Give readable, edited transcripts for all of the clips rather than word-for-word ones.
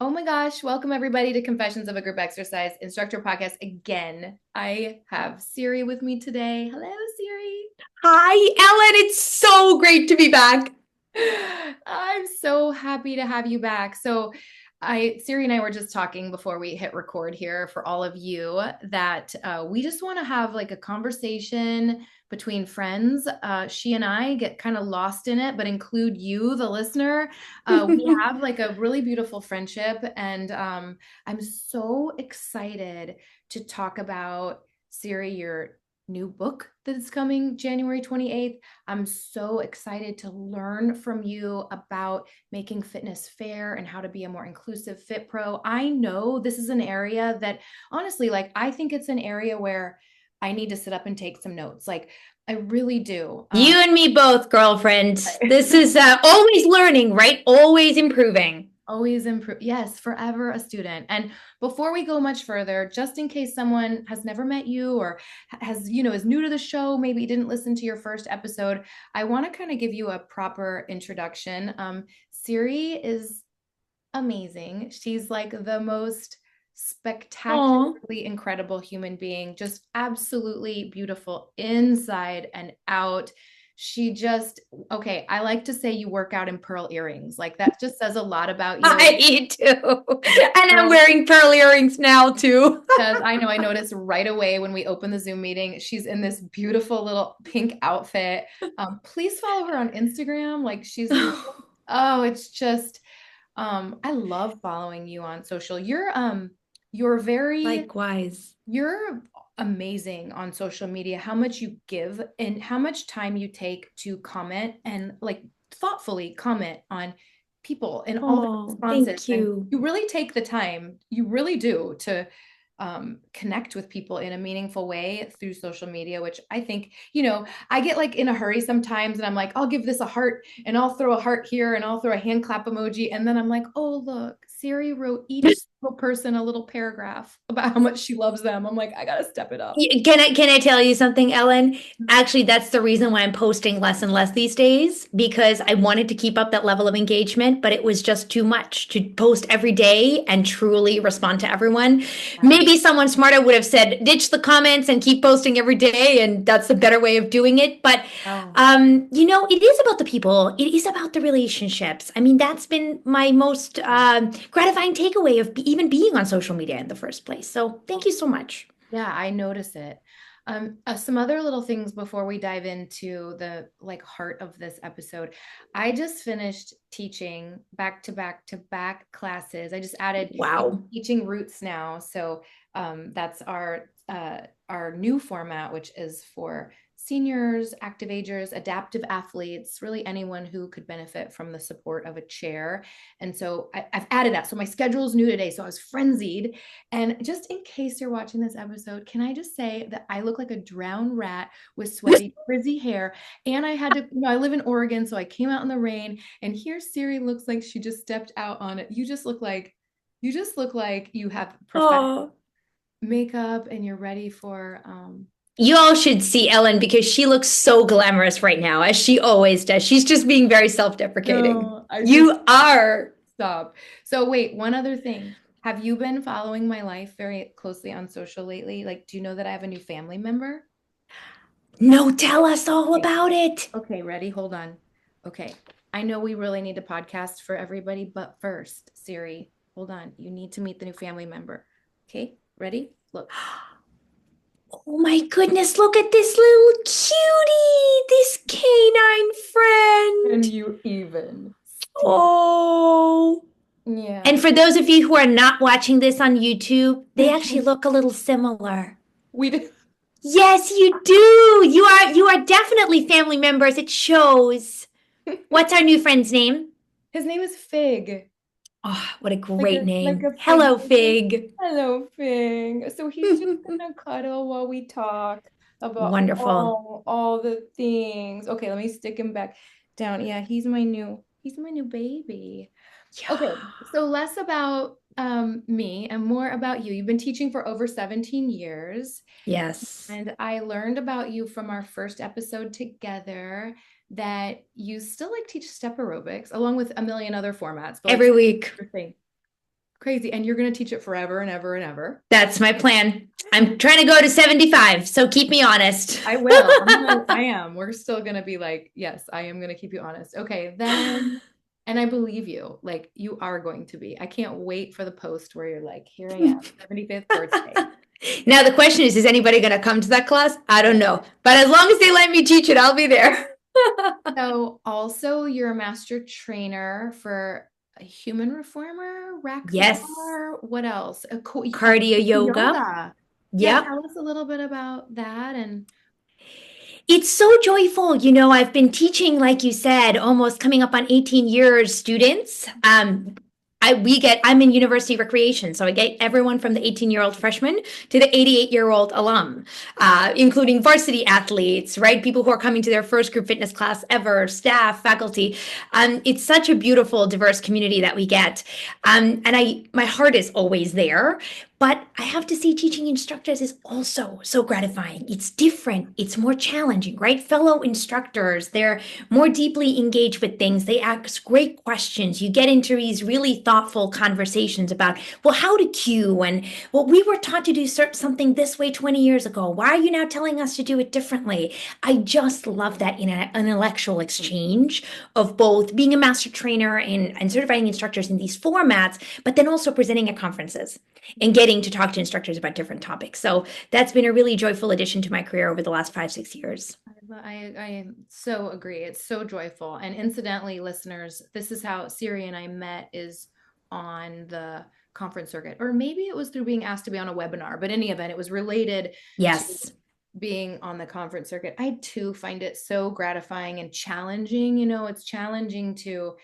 Oh my gosh, welcome everybody to Confessions of a Group Exercise Instructor podcast again. I have Siri with me today. Hello, Siri. Hi, Ellen. It's so great to be back. I'm so happy to have you back. Siri and I were just talking before we hit record here for all of you that we just want to have like a conversation between friends. She and I get kind of lost in it, but include you, the listener. We have like a really beautiful friendship, and I'm so excited to talk about Siri, your new book that's coming January 28th. I'm so excited to learn from you about making fitness fair and how to be a more inclusive fit pro. I know this is an area that honestly, like, I think it's an area where I need to sit up and take some notes. Like, I really do. You and me both, girlfriend. This is always learning, right? Always improving. Always improve. Yes, forever a student. And before we go much further, just in case someone has never met you or is new to the show, maybe didn't listen to your first episode, I want to kind of give you a proper introduction. Siri is amazing. She's like the most Oh, spectacularly incredible human being, just absolutely beautiful inside and out. She just, okay, I like to say you work out in pearl earrings. Like that just says a lot about you. I do. The And I'm pearl wearing pearl earrings now, too. does. I know I noticed right away when we opened the Zoom meeting, she's in this beautiful little pink outfit. Please follow her on Instagram. Like oh, it's just I love following you on social. You're very Likewise. you're amazing on social media. How much you give and how much time you take to comment and like thoughtfully comment on people and all the Oh, responses. thank And you. you really take the time, you really do, to connect with people in a meaningful way through social media, which I think, I get like in a hurry sometimes and I'm like, I'll give this a heart and I'll throw a heart here and I'll throw a hand clap emoji. And then I'm like, oh, look, Siri wrote each single person a little paragraph about how much she loves them. I'm like, I gotta step it up. Can I tell you something, Ellen? Actually, that's the reason why I'm posting less and less these days because I wanted to keep up that level of engagement, but it was just too much to post every day and truly respond to everyone. Yeah. Maybe someone smarter would have said, ditch the comments and keep posting every day, and that's the better way of doing it. But Oh, it is about the people. It is about the relationships. I mean, that's been my most gratifying takeaway of even being on social media in the first place. So thank you so much. yeah, I notice it. Some other little things before we dive into the like heart of this episode. I just finished teaching back to back to back classes. I just added Wow. teaching roots now. So that's our new format, which is for seniors, active agers, adaptive athletes, really anyone who could benefit from the support of a chair. And so I've added that. So my schedule is new today. So I was frenzied. And just in case you're watching this episode, can I just say that I look like a drowned rat with sweaty, frizzy hair? And I had to, I live in Oregon, so I came out in the rain. And here Siri looks like she just stepped out on it. You just look like you have professional Oh, makeup and you're ready for you all should see Ellen because she looks so glamorous right now, as she always does. She's just being very self-deprecating. no, I just You are. stop. So wait, one other thing. Have you been following my life very closely on social lately? Like, do you know that I have a new family member? No, tell us all Okay. about it. Okay, ready? Hold on. Okay. I know we really need a podcast for everybody, but first, Siri, hold on. You need to meet the new family member. Okay, ready? Look. Oh my goodness, look at this little cutie, this canine Can friend. you even see? Oh. And Yeah. for those of you who are not watching this on YouTube, they actually look a little similar. We did. Yes, you do. You are definitely family members. It shows. What's our new friend's name? His name is Fig. Oh, what a Like great a like name. a fig. Hello, Fig. Hello, Fig. So he's just gonna cuddle while we talk about Wonderful. all the things. Okay, let me stick him back down. Yeah, he's my new baby. Okay, Yeah. so less about me and more about you. You've been teaching for over 17 years, Yes. and I learned about you from our first episode together that you still like teach step aerobics along with a million other formats, but like Every week. your thing. crazy. And you're going to teach it forever and ever and ever. That's my plan. I'm trying to go to 75, so keep me honest. I will. I am. We're still gonna be like, yes, I am gonna keep you honest. Okay, then, and I believe you. Like you are going to be. I can't wait for the post where you're like, here I am, 75th birthday. Now the question is anybody going to come to that class? I don't know. But as long as they let me teach it, I'll be there. So also you're a master trainer for a human reformer, rack the Yes. bar. What else? Cardio yoga. Yoga. Yeah, Yep. tell us a little bit about that and It's so joyful. I've been teaching, like you said, almost coming up on 18 years students. I'm in university recreation, so I get everyone from the 18-year-old freshman to the 88-year-old alum, including varsity athletes, right? People who are coming to their first group fitness class ever, staff, faculty. It's such a beautiful, diverse community that we get. And my heart is always there. But I have to say, teaching instructors is also so gratifying. It's different, it's more challenging, right? Fellow instructors, they're more deeply engaged with things. They ask great questions. You get into these really thoughtful conversations about, well, how to cue, and well, we were taught to do something this way 20 years ago. Why are you now telling us to do it differently? I just love that in an intellectual exchange of both being a master trainer and certifying instructors in these formats, but then also presenting at conferences and getting to talk to instructors about different topics. So that's been a really joyful addition to my career over the last 5, 6 years. I so agree. It's so joyful. And incidentally, listeners, this is how Siri and I met is on the conference circuit, or maybe it was through being asked to be on a webinar, but in any event, it was related to Yes. being on the conference circuit. I too find it so gratifying and challenging. It's challenging to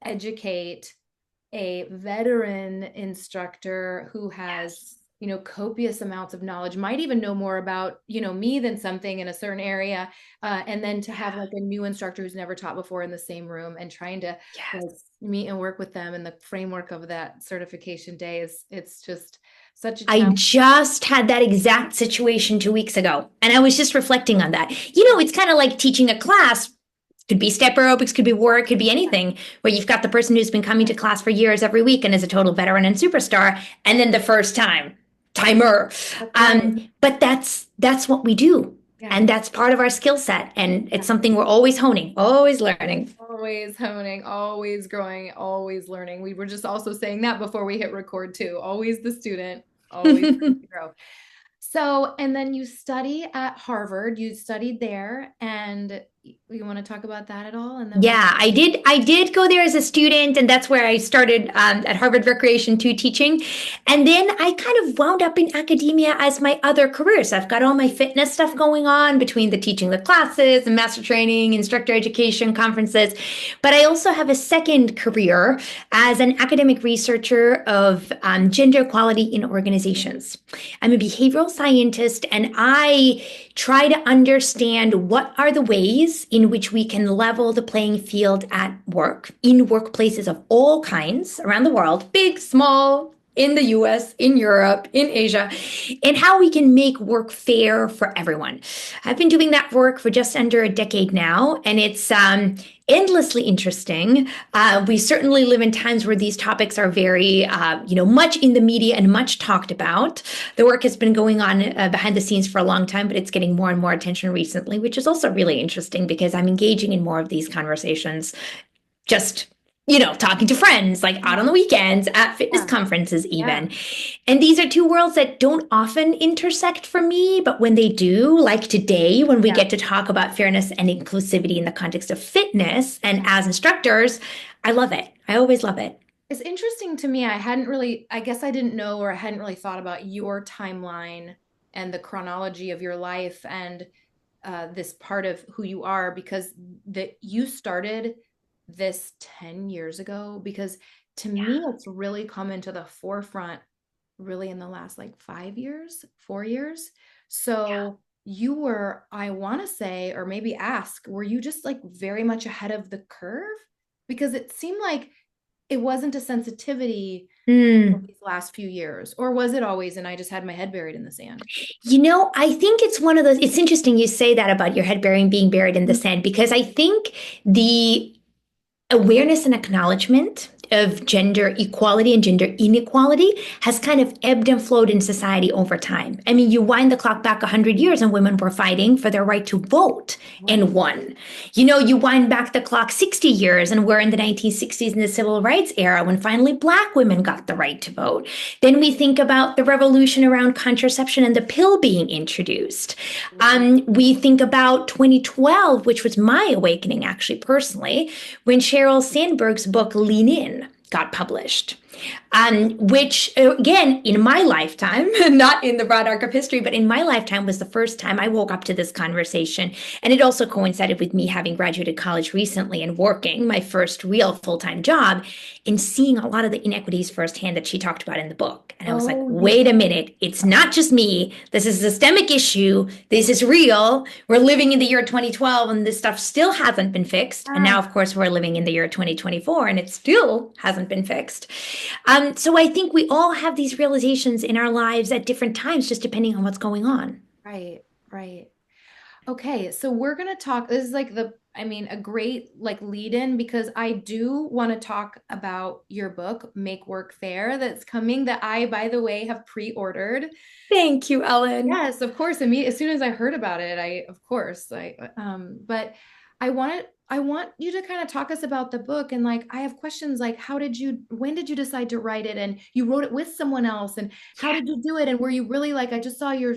educate a veteran instructor who has copious amounts of knowledge, might even know more about me than something in a certain area, and then to have like a new instructor who's never taught before in the same room and trying to like Yes. meet and work with them in the framework of that certification day it's just such a I challenge. just had that exact situation 2 weeks ago, and I was just reflecting on that. It's kind of like teaching a class. Could be step aerobics, could be work, could be anything, where you've got the person who's been coming to class for years every week and is a total veteran and superstar, and then the first timer. That's right. But that's what we do. Yeah. And that's part of our skill set. And it's something we're always honing, always learning. Always honing, always growing, always learning. We were just also saying that before we hit record too. Always the student, always ready to grow. So, and then you study at Harvard. You studied there, and you want to talk about that at all? And then we'll. Yeah, I did go there as a student, and that's where I started at Harvard Recreation 2 teaching. And then I kind of wound up in academia as my other careers. I've got all my fitness stuff going on between the teaching the classes and master training, instructor education, conferences. But I also have a second career as an academic researcher of gender equality in organizations. I'm a behavioral scientist, and I try to understand what are the ways in which we can level the playing field at work, in workplaces of all kinds around the world, big, small, in the US, in Europe, in Asia, and how we can make work fair for everyone. I've been doing that work for just under a decade now, and it's endlessly interesting. We certainly live in times where these topics are very, much in the media and much talked about. The work has been going on behind the scenes for a long time, but it's getting more and more attention recently, which is also really interesting because I'm engaging in more of these conversations just talking to friends, like out on the weekends, at fitness conferences, even. And these are two worlds that don't often intersect for me, but when they do, like today, when we get to talk about fairness and inclusivity in the context of fitness and as instructors, I love it. I always love it. It's interesting to me. I guess I didn't know, or I hadn't really thought about your timeline and the chronology of your life and this part of who you are, because that you started this 10 years ago, because to me it's really come into the forefront really in the last like 5 years, 4 years. So you were, I want to say, or maybe ask, were you just like very much ahead of the curve? Because it seemed like it wasn't a sensitivity these last few years, or was it always, and I just had my head buried in the sand? I think it's one of those, it's interesting you say that about your head being buried in the sand, because I think the awareness and acknowledgement of gender equality and gender inequality has kind of ebbed and flowed in society over time. I mean, you wind the clock back 100 years and women were fighting for their right to vote Right. and won. You know, you wind back the clock 60 years and we're in the 1960s in the civil rights era when finally Black women got the right to vote. Then we think about the revolution around contraception and the pill being introduced. We think about 2012, which was my awakening, actually, personally, when Sheryl Sandberg's book Lean In got published. Which, again, in my lifetime, not in the broad arc of history, but in my lifetime was the first time I woke up to this conversation. And it also coincided with me having graduated college recently and working my first real full-time job and seeing a lot of the inequities firsthand that she talked about in the book. And I was like, Oh, yeah. wait a minute, it's not just me. This is a systemic issue. This is real. We're living in the year 2012 and this stuff still hasn't been fixed. And now, of course, we're living in the year 2024 and it still hasn't been fixed. So I think we all have these realizations in our lives at different times, just depending on what's going on. Right, right. Okay, so we're gonna talk. This is like a great like lead in because I do want to talk about your book, Make Work Fair, that's coming, that I, by the way, have pre-ordered. Thank you, Ellen. Yes, of course. As soon as I heard about it, of course, but I want you to kind of talk us about the book and like, I have questions like, when did you decide to write it? And you wrote it with someone else and how did you do it? And were you really like, I just saw your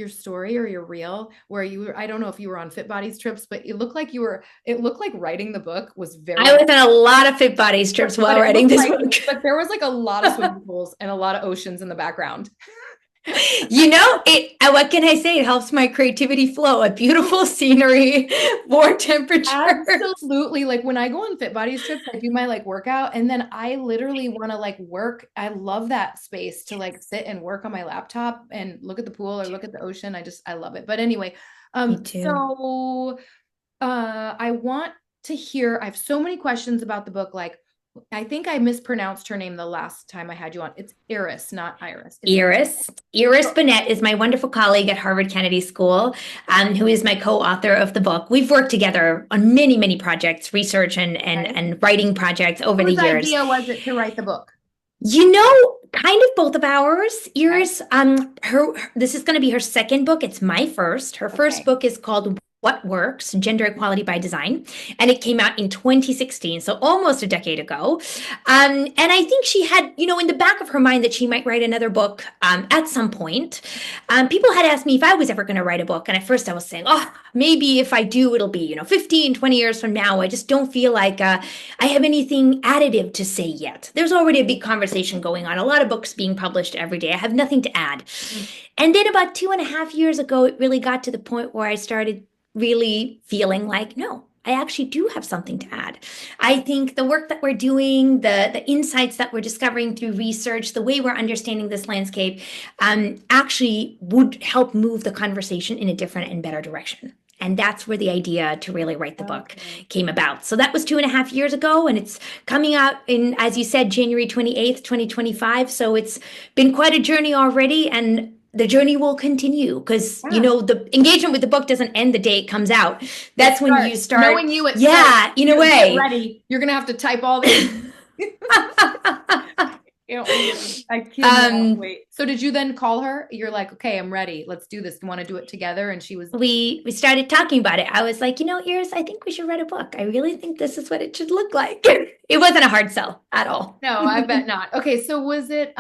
story or your reel where you were, I don't know if you were on Fit Bodies trips, but it looked like writing the book was I very, was on a lot of Fit Bodies trips while but it writing looked this like, book. but there was like a lot of swimming pools and a lot of oceans in the background. You know, what can I say? It helps my creativity flow. A beautiful scenery, warm temperature. Absolutely. Like when I go on Fit Bodies trips, I do my like workout and then I literally want to like work. I love that space to like sit and work on my laptop and look at the pool or look at the ocean. I love it. But anyway, Me too. I want to hear, I have so many questions about the book. Like, I think I mispronounced her name the last time I had you on. It's Iris, not Iris. It's Iris. Iris Burnett is my wonderful colleague at Harvard Kennedy School, who is my co-author of the book. We've worked together on many, many projects, research and writing projects over the Whose years. idea was it to write the book? You know, kind of both of ours. Iris, this is going to be her second book. It's my first. Her first book is called What Works? Gender Equality by Design. And it came out in 2016, so almost a decade ago. And I think she had, in the back of her mind that she might write another book at some point. People had asked me if I was ever going to write a book. And at first I was saying, oh, maybe if I do, it'll be, 15, 20 years from now. I just don't feel like I have anything additive to say yet. There's already a big conversation going on, a lot of books being published every day. I have nothing to add. And then about 2.5 years ago, it really got to the point where I started really feeling like, no, I actually do have something to add. I think the work that we're doing, the insights that we're discovering through research, the way we're understanding this landscape, actually would help move the conversation in a different and better direction. And that's where the idea to really write the book came about. So that was 2.5 years ago, and it's coming out in, as you said, January 28th, 2025. So it's been quite a journey already, and the journey will continue because, the engagement with the book doesn't end the day it comes out. That's when you start. Knowing you, it's in a way. Ready. You're going to have to type all these. I can't wait. So did you then call her? You're like, okay, I'm ready. Let's do this. You want to do it together? And she was. We started talking about it. I was like, Iris, I think we should write a book. I really think this is what it should look like. It wasn't a hard sell at all. No, I bet not. Okay, so was it?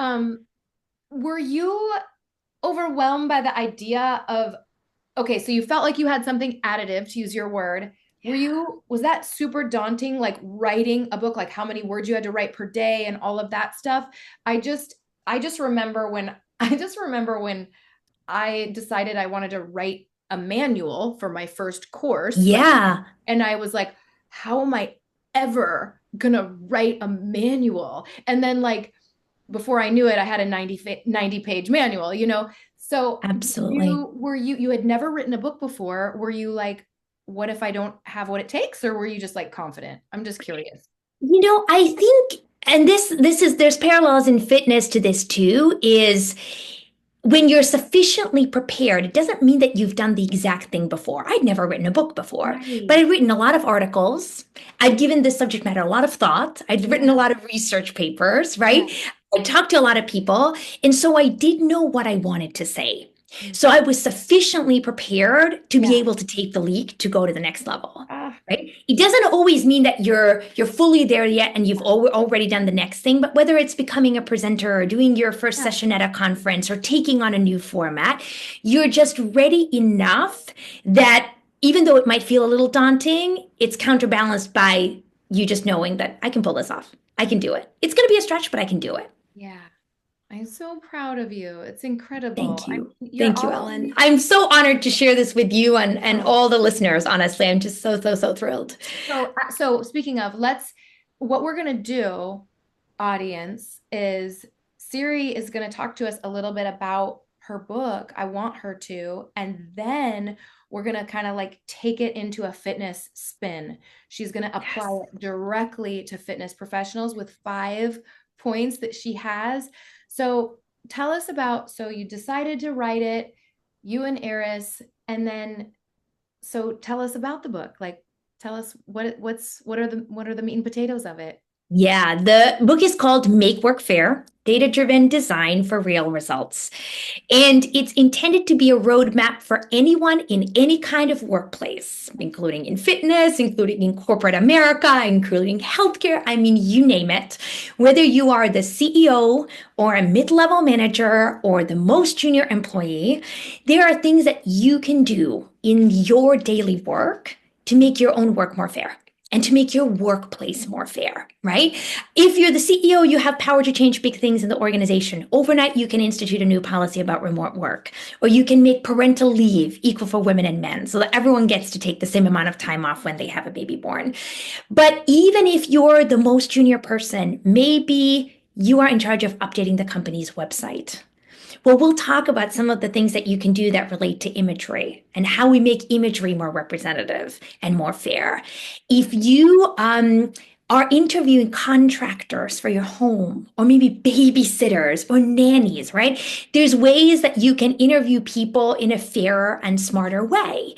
Were you overwhelmed by the idea of? Okay, so you felt like you had something additive, to use your word. Was that super daunting, like writing a book, like how many words you had to write per day and all of that stuff? I just remember when I decided I wanted to write a manual for my first course. Yeah. And I was like, how am I ever gonna write a manual? And then like before I knew it, I had a 90 page manual, So absolutely. You had never written a book before. Were you like, what if I don't have what it takes? Or were you just like confident? I'm just curious. I think, and there's parallels in fitness to this too, is when you're sufficiently prepared, it doesn't mean that you've done the exact thing before. I'd never written a book before, but Right. I'd written a lot of articles. I'd given this subject matter a lot of thought. I'd written a Yeah. lot of research papers, right? Yeah. I talked to a lot of people. And so I did know what I wanted to say. Mm. So I was sufficiently prepared to be Yeah. able to take the leap to go to the next level. Ah, Right? It doesn't always mean that you're fully there yet and you've already done the next thing, but whether it's becoming a presenter or doing your first yeah. session at a conference or taking on a new format, you're just ready enough that even though it might feel a little daunting, it's counterbalanced by you just knowing that I can pull this off. I can do it. It's going to be a stretch, but I can do it. Yeah. I'm so proud of you. It's incredible. Thank you. You're Thank you, Ellen. already I'm so honored to share this with you and oh, all the listeners, honestly. I'm just so, so, so thrilled. so speaking of, what we're gonna do, audience, is Siri is gonna talk to us a little bit about her book. I want her to, and then we're gonna kind of like take it into a fitness spin. She's gonna apply Yes. it directly to fitness professionals with 5 points that she has. So tell us about, so you decided to write it, you and Eris, and then so tell us about the book. Like, tell us what are the meat and potatoes of it? Yeah, the book is called Make Work Fair, Data-Driven Design for Real Results. And it's intended to be a roadmap for anyone in any kind of workplace, including in fitness, including in corporate America, including healthcare. I mean, you name it. Whether you are the CEO or a mid-level manager or the most junior employee, there are things that you can do in your daily work to make your own work more fair and to make your workplace more fair, right? If you're the CEO, you have power to change big things in the organization. Overnight, you can institute a new policy about remote work, or you can make parental leave equal for women and men so that everyone gets to take the same amount of time off when they have a baby born. But even if you're the most junior person, maybe you are in charge of updating the company's website. Well, we'll talk about some of the things that you can do that relate to imagery and how we make imagery more representative and more fair. If you are interviewing contractors for your home, or maybe babysitters or nannies, right? There's ways that you can interview people in a fairer and smarter way.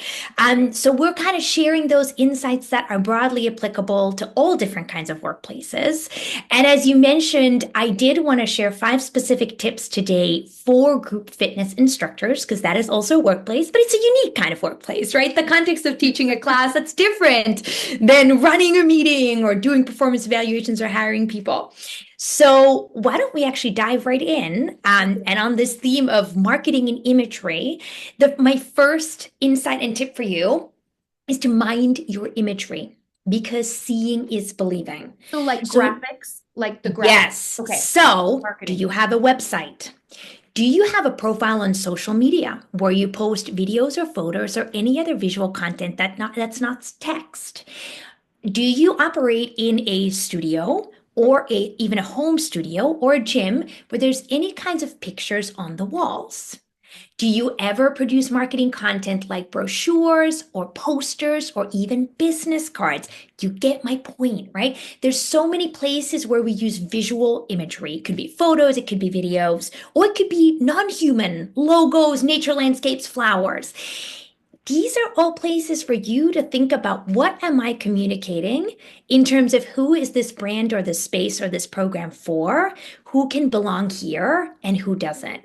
So we're kind of sharing those insights that are broadly applicable to all different kinds of workplaces. And as you mentioned, I did want to share 5 specific tips today for group fitness instructors, because that is also a workplace, but it's a unique kind of workplace, right? The context of teaching a class, that's different than running a meeting or doing performance evaluations or hiring people. So why don't we actually dive right in? And on this theme of marketing and imagery, my first insight and tip for you is to mind your imagery because seeing is believing. So like So graphics, like the graphic. yes. Okay, So, do marketing. you have a website? Do you have a profile on social media where you post videos or photos or any other visual content that's not text? Do you operate in a studio or even a home studio or a gym where there's any kinds of pictures on the walls? Do you ever produce marketing content like brochures or posters or even business cards? You get my point, right? There's so many places where we use visual imagery. It could be photos, it could be videos, or it could be non-human logos, nature landscapes, flowers. These are all places for you to think about what am I communicating in terms of who is this brand or this space or this program for, who can belong here and who doesn't.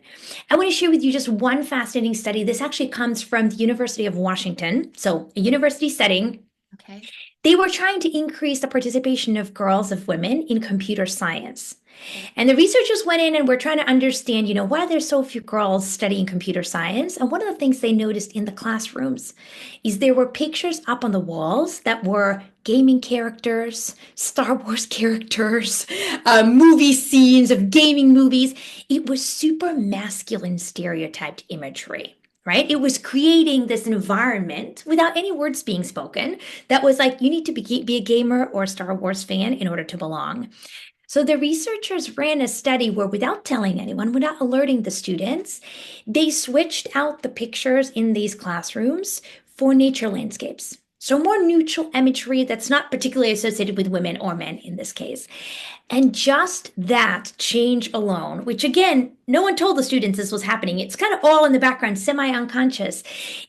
I want to share with you just one fascinating study. This actually comes from the University of Washington, so a university setting. Okay. They were trying to increase the participation of girls, of women in computer science. Okay. And the researchers went in and were trying to understand, why there's so few girls studying computer science. And one of the things they noticed in the classrooms is there were pictures up on the walls that were gaming characters, Star Wars characters, movie scenes of gaming movies. It was super masculine stereotyped imagery. Right? It was creating this environment without any words being spoken that was like, you need to be a gamer or a Star Wars fan in order to belong. So the researchers ran a study where, without telling anyone, without alerting the students, they switched out the pictures in these classrooms for nature landscapes. So more neutral imagery that's not particularly associated with women or men in this case. And just that change alone, which again, no one told the students this was happening. It's kind of all in the background, semi-unconscious.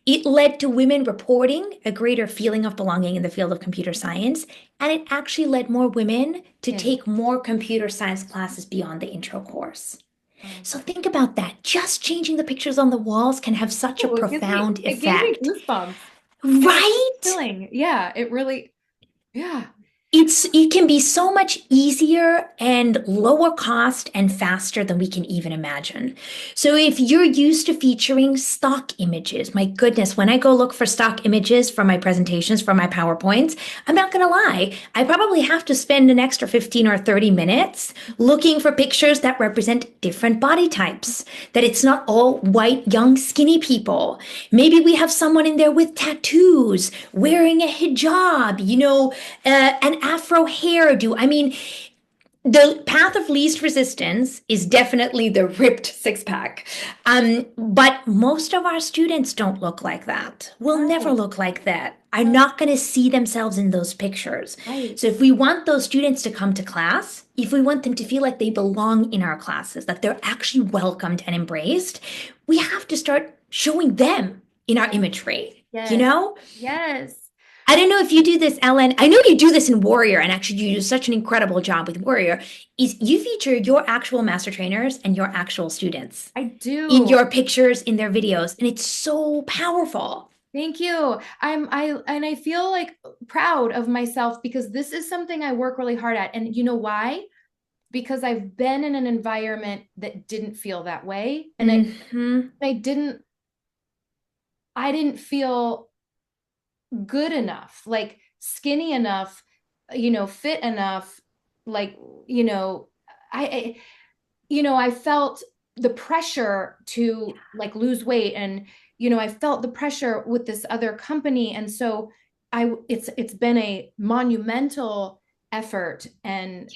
It led to women reporting a greater feeling of belonging in the field of computer science. And it actually led more women to In. take more computer science classes beyond the intro course. Oh, So think about that. Just changing the pictures on the walls can have such a oh, profound it gives me effect. goosebumps. It was so Right? chilling. Yeah, it really, yeah. It can be so much easier and lower cost and faster than we can even imagine. So if you're used to featuring stock images, my goodness, when I go look for stock images for my presentations, for my PowerPoints, I'm not gonna lie, I probably have to spend an extra 15 or 30 minutes looking for pictures that represent different body types, that it's not all white, young, skinny people. Maybe we have someone in there with tattoos, wearing a hijab, an afro hairdo. I mean, the path of least resistance is definitely the ripped six pack. But most of our students don't look like that. Will never No, look like that. Are no, not going to see themselves in those pictures. right. So if we want those students to come to class, if we want them to feel like they belong in our classes, that they're actually welcomed and embraced, we have to start showing them in our Yes, imagery, you yes, know? yes. I don't know if you do this, Ellen. I know you do this in Warrior, and actually you do such an incredible job with Warrior. Is you feature your actual master trainers and your actual students I in do. your pictures, in their videos, and it's so powerful. Thank you. I feel like proud of myself because this is something I work really hard at. And you know why? Because I've been in an environment that didn't feel that way. And Hmm. I didn't I didn't feel good enough, like skinny enough, fit enough, like, you know, I I felt the pressure to like lose weight and I felt the pressure with this other company and so it's been a monumental effort and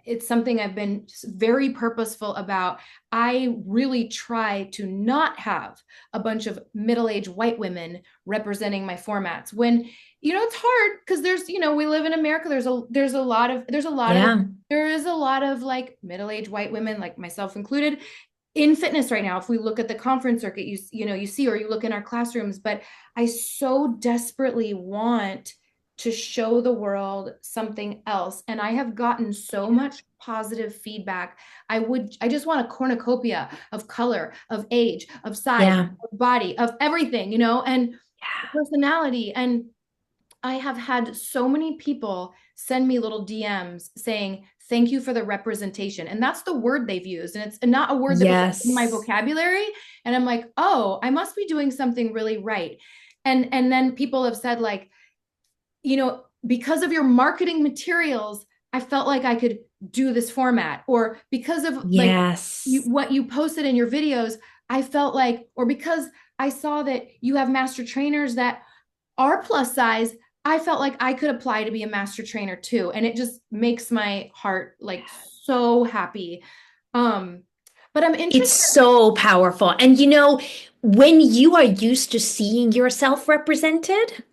it's something I've been very purposeful about. I really try to not have a bunch of middle-aged white women representing my formats when it's hard because we live in America. Yeah. There is a lot of like middle-aged white women, like myself included, in fitness right now. If we look at the conference circuit, you see, or you look in our classrooms, but I so desperately want to show the world something else. And I have gotten so much positive feedback. I just want a cornucopia of color, of age, of size, Yeah. of body, of everything, and Yeah. personality. And I have had so many people send me little DMs saying, thank you for the representation. And that's the word they've used. And it's not a word that was in my Yes. vocabulary. And I'm like, oh, I must be doing something really right. And then people have said, like, because of your marketing materials, I felt like I could do this format. Or because of like Yes. what you posted in your videos, I felt like, or because I saw that you have master trainers that are plus size, I felt like I could apply to be a master trainer too. And it just makes my heart like so happy. Um, but I'm It's interested. so powerful. And when you are used to seeing yourself represented,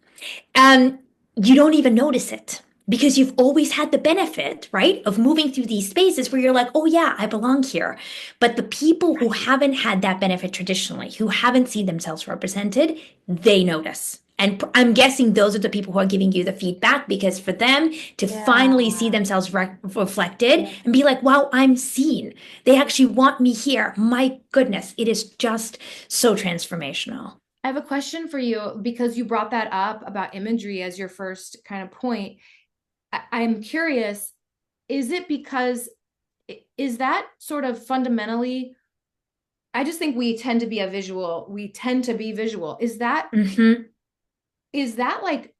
um, you don't even notice it because you've always had the benefit, right, of moving through these spaces where you're like, oh, yeah, I belong here. But the people who haven't had that benefit traditionally, who haven't seen themselves represented, they notice. And I'm guessing those are the people who are giving you the feedback because for them to Yeah. finally see themselves reflected Yeah. and be like, wow, I'm seen. They actually want me here. My goodness, it is just so transformational. I have a question for you because you brought that up about imagery as your first kind of point. I'm curious, is it because, is that sort of fundamentally, I just think we tend to be visual. Hmm. Is that like,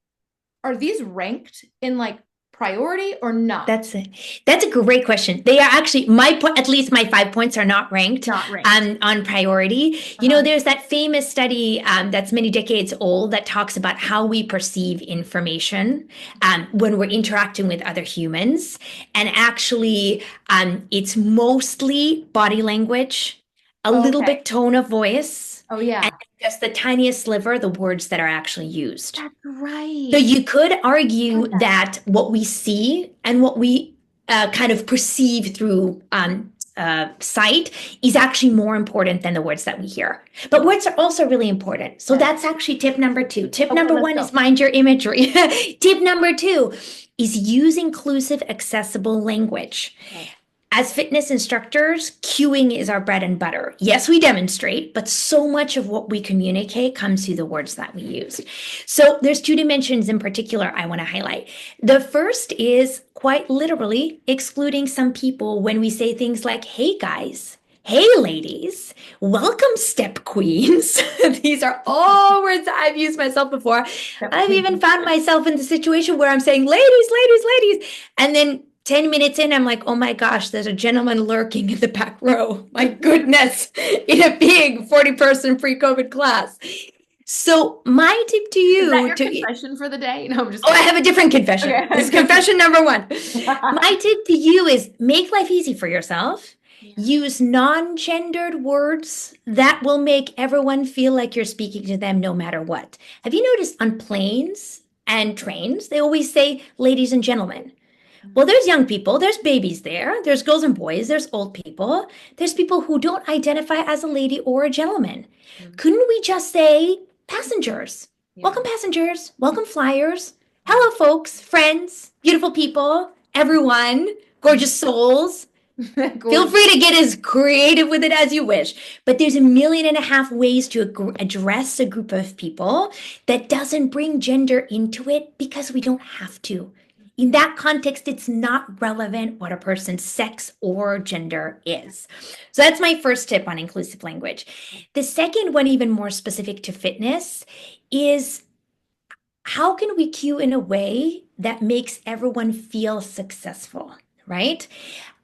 are these ranked in like priority or not? That's it. That's a great question. They are actually at least my 5 points are not ranked Not ranked. on priority. Uh-huh. There's that famous study that's many decades old that talks about how we perceive information when we're interacting with other humans. And actually, it's mostly body language, a little Okay. bit tone of voice, Oh and yeah. just the tiniest sliver, the words that are actually used. That's So right. you could Love argue that. that what we see and what we kind of perceive through sight is actually more important than the words that we hear. But Wow. words are also really important. So Yes. that's actually tip number two. Tip Okay, number let's one go. is mind your imagery. Tip number two is use inclusive, accessible language. Okay. As fitness instructors, cueing is our bread and butter. Yes, we demonstrate, but so much of what we communicate comes through the words that we use. So there's two dimensions in particular I want to highlight. The first is quite literally excluding some people when we say things like, hey guys, hey ladies, welcome step queens. These are all words that I've used myself before. Yep. I've even found myself in the situation where I'm saying, ladies, ladies, ladies. And then 10 minutes in, I'm like, oh my gosh, there's a gentleman lurking in the back row. My goodness, in a big 40-person pre-COVID class. So my tip to Is that you your to, confession for the day? No, I'm just oh, I kidding. have a different confession. This is Okay. confession number one. My tip to you is make life easy for yourself. Yeah. Use non-gendered words that will make everyone feel like you're speaking to them no matter what. Have you noticed on planes and trains, they always say ladies and gentlemen? Well, Mm, there's young people, there's babies there, there's girls and boys, there's old people, there's people who don't identify as a lady or a gentleman. mm. Couldn't we just say passengers? Yeah. Welcome, passengers. Welcome, flyers. Hello, folks, friends, beautiful people, everyone, gorgeous souls. Feel Gorgeous. free to get as creative with it as you wish, but there's 1.5 million ways to address a group of people that doesn't bring gender into it because we don't have to. In that context, it's not relevant what a person's sex or gender is. So that's my first tip on inclusive language. The second one, even more specific to fitness, is how can we cue in a way that makes everyone feel successful, right?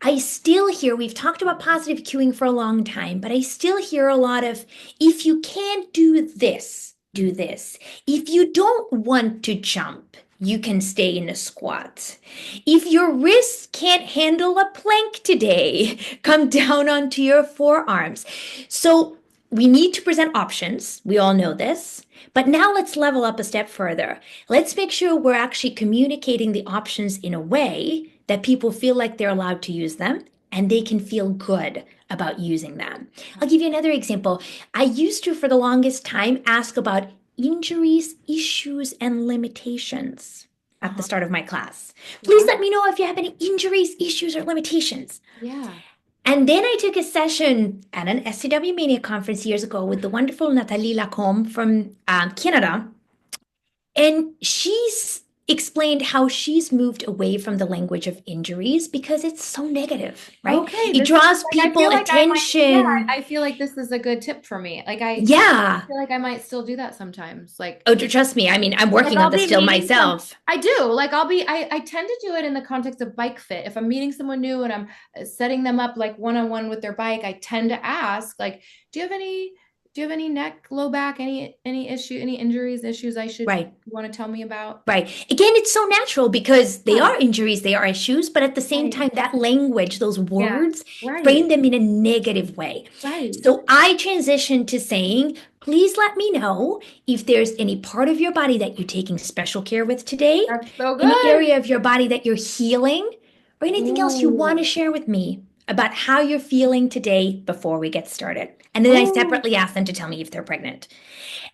I still hear, we've talked about positive cueing for a long time, but I still hear a lot of, if you can't do this, do this. If you don't want to jump, you can stay in a squat. If your wrists can't handle a plank today, come down onto your forearms. So we need to present options. We all know this. But now let's level up a step further. Let's make sure we're actually communicating the options in a way that people feel like they're allowed to use them and they can feel good about using them. I'll give you another example. I used to, for the longest time, ask about injuries, issues, and limitations at the Uh-huh. start of my class. Please Wow. let me know if you have any injuries, issues, or limitations. Yeah. And then I took a session at an SCW Mania conference years ago with the wonderful Nathalie Lacombe from Canada. And she's explained how she's moved away from the language of injuries because it's so negative, right? Okay, It this is draws like I people feel like I might, yeah, attention. I feel like this is a good tip for me. Like I Yeah. feel like I might still do that sometimes. Oh, trust me. I mean, I'm Like working on I'll this be still meeting some, myself. I do. Like I tend to do it in the context of bike fit. If I'm meeting someone new and I'm setting them up like one-on-one with their bike, I tend to ask like, do you have any do you have any neck, low back, any issue, any injuries, issues I should Right. want to tell me about? Right. Again, it's so natural because they Yeah, are injuries, they are issues, but at the same right. time, that language, those Yeah, words, right. frame them in a negative way. Right. So I transitioned to saying, please let me know if there's any part of your body that you're taking special care with today, That's so any good. area of your body that you're healing, or anything else you want to Ooh. share with me about how you're feeling today before we get started. And then I Ooh. separately ask them to tell me if they're pregnant.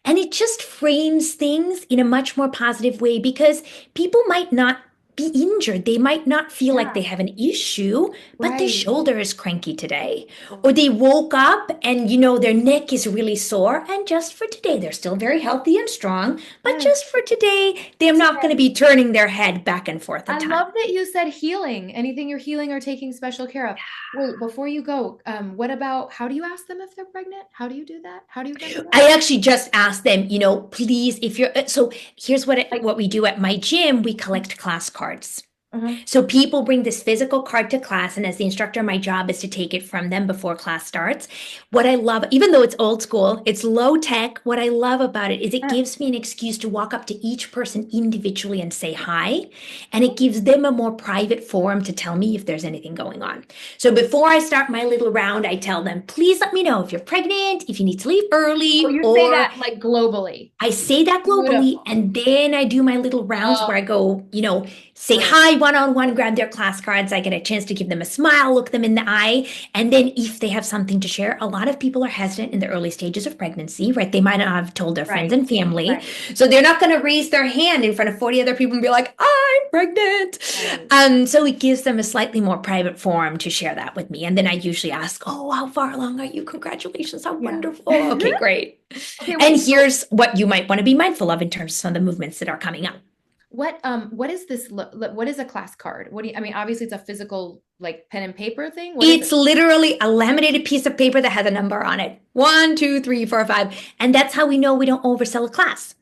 And it just frames things in a much more positive way because people might not be injured. They might not feel like they Yeah, have an issue, but their right. shoulder is cranky today. Or Oh, they woke up and, their neck is really sore. And just for today, they're still very healthy and strong. But yes. just for today, they're not going to Today. be turning their head back and forth a I ton. love that you said healing, anything you're healing or taking special care of. Wait, before you go, what about how do you ask them if they're pregnant? How do you do that? How do you remember that? I actually just asked them, please, if you're, so here's Like, what we do at my gym, we collect class cards. Uh-huh. So people bring this physical card to class, and as the instructor, my job is to take it from them before class starts. What I love, even though it's old school, it's low tech, what I love about it is it Yeah. gives me an excuse to walk up to each person individually and say hi, and it gives them a more private forum to tell me if there's anything going on. So before I start my little round, I tell them, please let me know if you're pregnant, if you need to leave Oh, early, you say or that like globally. I say that globally, Beautiful. and then I do my little rounds where I Oh, go, say great. hi one on one, grab their class cards. I get a chance to give them a smile, look them in the eye. And then if they have something to share, a lot of people are hesitant in the early stages of pregnancy, right? They might not have told their friends Right. and family. Right. So they're not going to raise their hand in front of 40 other people and be like, I'm pregnant. Right. So it gives them a slightly more private forum to share that with me. And then I usually ask, oh, how far along are you? Congratulations. How Yeah. wonderful. Okay, great. Okay, And wait. So here's what you might want to be mindful of in terms of some of the movements that are coming up. what is this what is a class card? What do you I mean, obviously it's a physical like pen and paper thing. What is It's it? literally a laminated piece of paper that has a number on it. One, two, three, four, five. And that's how we know we don't oversell a class.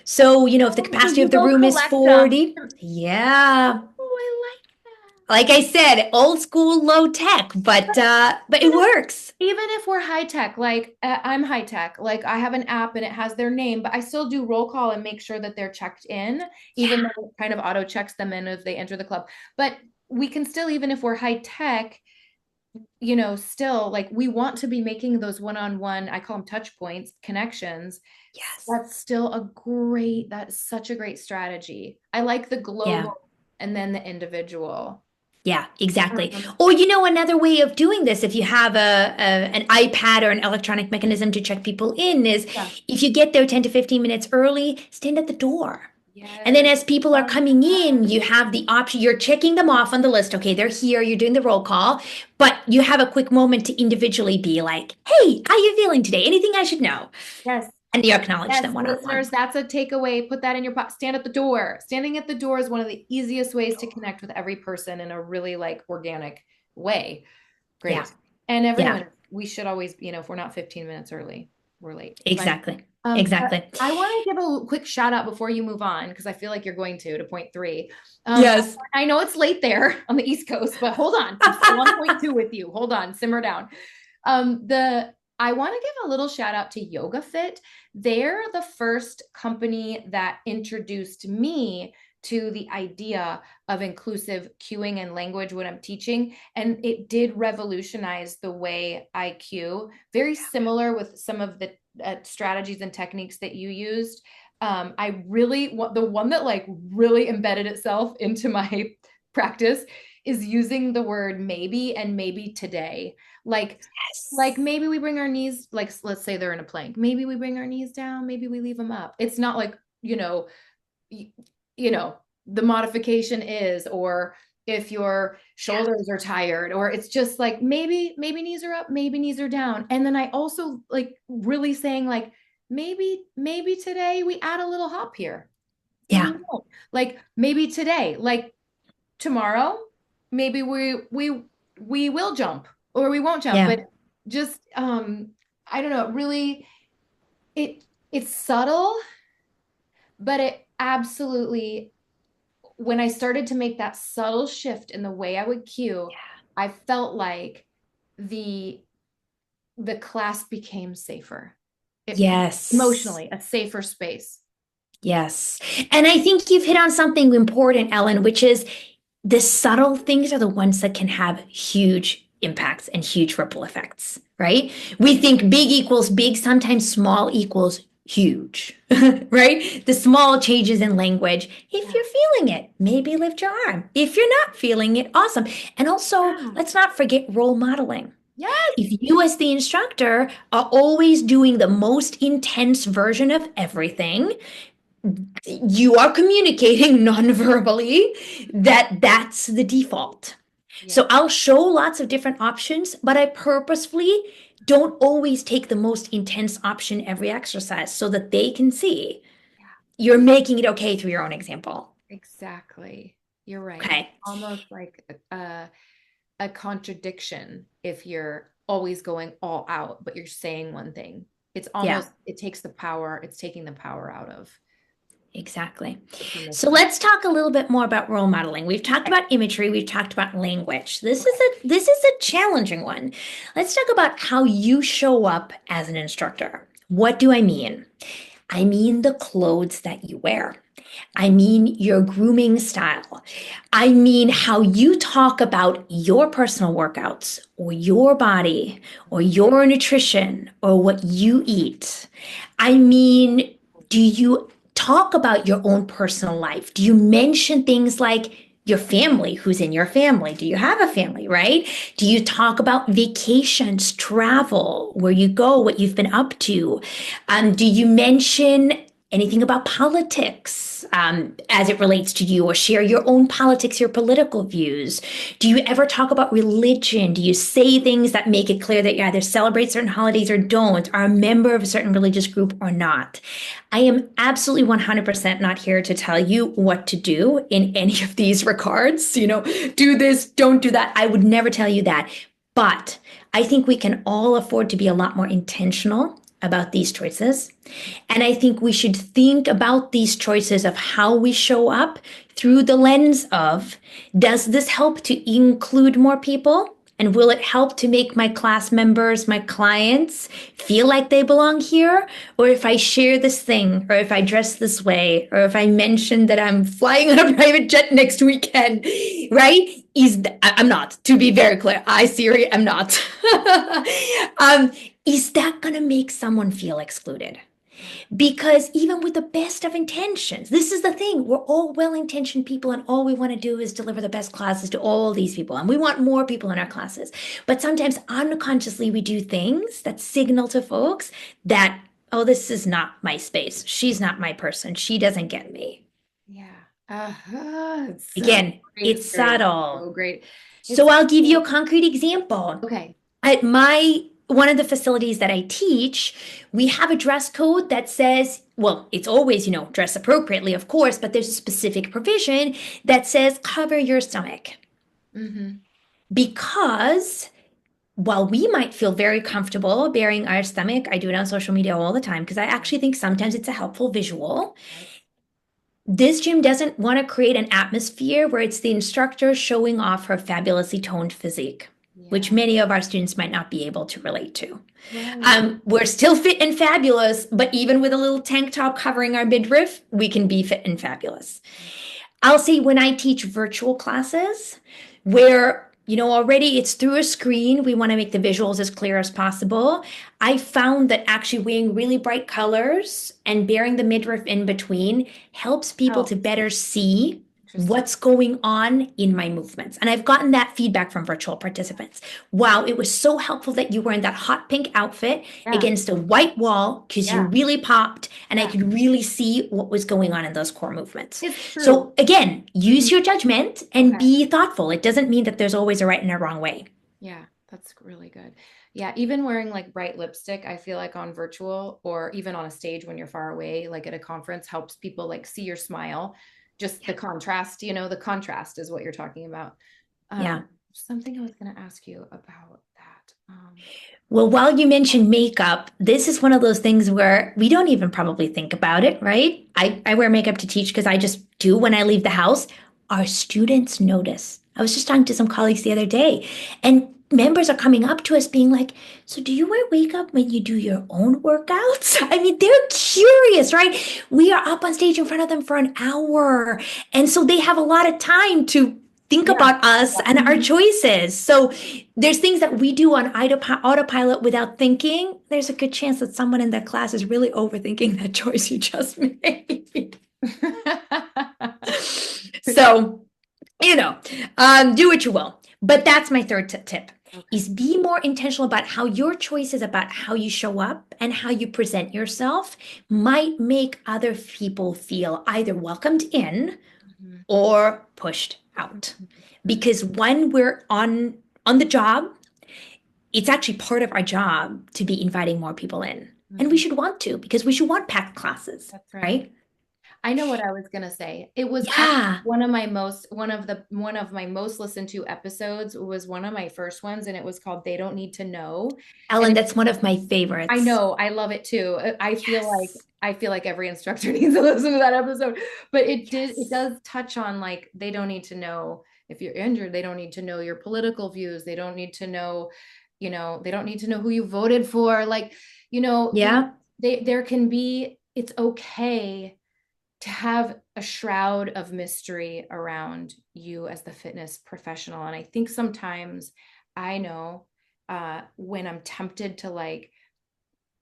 So, if the Oh, so capacity you of the go room is collect them. 40, yeah. Oh, I like Like I said, old school, low tech, but it that. works. Even if we're high tech, like I'm high tech, like I have an app and it has their name, but I still do roll call and make sure that they're checked in, even Yeah, though it kind of auto checks them in if they enter the club. But we can still, even if we're high tech, still like we want to be making those one-on-one, I call them touch points, connections. yes. That's such a great strategy. I like the Yeah. global and then the individual. Yeah, exactly. Um, Or another way of doing this, if you have an iPad or an electronic mechanism to check people in, is yeah. if you get there 10 to 15 minutes early, stand at the door. And then Yes. as people are Love coming in, that. you have the option, you're checking them off on the list. Okay, they're here, you're doing the roll call, but you have a quick moment to individually be like, hey, how you feeling today? Anything I should know? Yes. And you acknowledge Yes, them one on one. listeners, that's a takeaway. Put that in your pocket. Stand at the door. Standing at the door is one of the easiest ways to connect with every person in a really like organic way. Yeah, Great. And yeah, everyone, we should always, if we're not 15 minutes early, we're late. Fine. exactly. Exactly. I want to give a quick shout out before you move on, because I feel like you're going to point three. Yes. I know it's late there on the East Coast, but hold on. I'm still on point two with you. Hold on, simmer down. The I want to give a little shout out to Yoga Fit. They're the first company that introduced me to the idea of inclusive cueing and language when I'm teaching. And it did revolutionize the way I cue, very similar with some of the strategies and techniques that you used. I really want the one that like really embedded itself into my practice is using the word maybe and maybe today. Like Yes. maybe we bring our knees, like let's say they're in a plank. Maybe we bring our knees down, maybe we leave them up. It's not like, you, you know, the modification is, or if your Yeah. shoulders are tired, or it's just like maybe knees are up, maybe knees are down. And then I also like really saying like maybe today we add a little hop here. Maybe Yeah. we won't. Like maybe today, like tomorrow, maybe we will jump or we won't jump, Yeah. but just I don't know, really it it's subtle, but it absolutely, when I started to make that subtle shift in the way I would cue, I felt like the the class became safer. It Yes. emotionally a safer space. Yes. And I think you've hit on something important, Ellen, which is the subtle things are the ones that can have huge impacts and huge ripple effects, right? We think big equals big, sometimes small equals huge, right? The small changes in language. If Yeah. you're feeling it, maybe lift your arm. If you're not feeling it, awesome. And also, Yeah. let's not forget role modeling. Yes. If you, as the instructor, are always doing the most intense version of everything, you are communicating non-verbally that that's the default. Yeah. So I'll show lots of different options, but I purposefully don't always take the most intense option every exercise so that they can see Yeah. you're making it okay through your own example. Exactly. You're right. It's Okay. almost like a contradiction if you're always going all out, but you're saying one thing. It's Yeah. almost, it takes the power, it's taking the power out of. Exactly. So Permission. let's talk a little bit more about role modeling. We've talked Okay. about imagery, we've talked about language. This is Okay. a challenging one. Let's talk about how you show up as an instructor. What do I mean? I mean the clothes that you wear. I mean your grooming style. I mean how you talk about your personal workouts or your body or your nutrition or what you eat. I mean, do you talk about your own personal life? Do you mention things like your family, who's in your family? Do you have a family, right? Do you talk about vacations, travel, where you go, what you've been up to? Do you mention anything about politics as it relates to you, or share your own politics, your political views? Do you ever talk about religion? Do you say things that make it clear that you either celebrate certain holidays or don't, are a member of a certain religious group or not? I am absolutely 100% not here to tell you what to do in any of these regards. Do this, don't do that. I would never tell you that. But I think we can all afford to be a lot more intentional about these choices. And I think we should think about these choices of how we show up through the lens of, does this help to include more people? And will it help to make my class members, my clients, feel like they belong here? Or if I share this thing, or if I dress this way, or if I mention that I'm flying on a private jet next weekend, right? I'm not, to be very clear. I, Siri, am not. um, is that going to make someone feel excluded? Because even with the best of intentions, this is the thing, we're all well-intentioned people, and all we want to do is deliver the best classes to all these people. And we want more people in our classes. But sometimes unconsciously, we do things that signal to folks that, oh, this is not my space. She's not my person. She doesn't get me. Yeah. It's so Again, great, it's Siri. subtle. So great. So It's I'll give you a concrete example. okay. At my one of the facilities that I teach, we have a dress code that says, well, it's always, dress appropriately, of course, but there's a specific provision that says cover your stomach. Mm-hmm. Because while we might feel very comfortable bearing our stomach, I do it on social media all the time because I actually think sometimes it's a helpful visual. Right. This gym doesn't want to create an atmosphere where it's the instructor showing off her fabulously toned physique, which Yeah. many of our students might not be able to relate to. Right. We're still fit and fabulous, but even with a little tank top covering our midriff, we can be fit and fabulous. I'll say when I teach virtual classes where already it's through a screen, we want to make the visuals as clear as possible. I found that actually wearing really bright colors and bearing the midriff in between helps people to Helps. better see Interesting. what's going on in my movements. And I've gotten that feedback from virtual participants. Wow, it was so helpful that you were in that hot pink outfit Yeah. against a white wall because you Yeah. really popped and I Yeah. could really see what was going on in those core movements. It's true. So again, use Mhm. your judgment and Okay. be thoughtful. It doesn't mean that there's always a right and a wrong way. Yeah, that's really good. Yeah, even wearing like bright lipstick, I feel like on virtual or even on a stage when you're far away, like at a conference, helps people like see your smile. Just Yeah. the contrast, the contrast is what you're talking about. Yeah. Something I was going to ask you about that. Well, while you mentioned makeup, this is one of those things where we don't even probably think about it, right? I wear makeup to teach because I just do when I leave the house. Our students notice. I was just talking to some colleagues the other day, and members are coming up to us being like, so do you wear makeup when you do your own workouts? I mean, they're curious, right? We are up on stage in front of them for an hour. And so they have a lot of time to think Yeah. about us and our Mhm. choices. So there's things that we do on autopilot without thinking. There's a good chance that someone in that class is really overthinking that choice you just made. So, do what you will. But that's my third tip Okay. is be more intentional about how your choices about how you show up and how you present yourself might make other people feel either welcomed in Mhm. or pushed out. Mhm. Because when we're on the job, it's actually part of our job to be inviting more people in. And we Mhm. should want to because we should want packed classes, That's right. right? I know what I was gonna say. It was actually Yeah. one of my most listened to episodes was one of my first ones, and it was called "They Don't Need to Know." And Ellen, that's one of my I favorites. know, I love it too. Yes. I feel like every instructor needs to listen to that episode. But it Yes. does touch on like they don't need to know if you're injured, they don't need to know your political views, they don't need to know, they don't need to know who you voted for. Like, Yeah. there can be, it's okay to have a shroud of mystery around you as the fitness professional. And I think sometimes I know when I'm tempted to like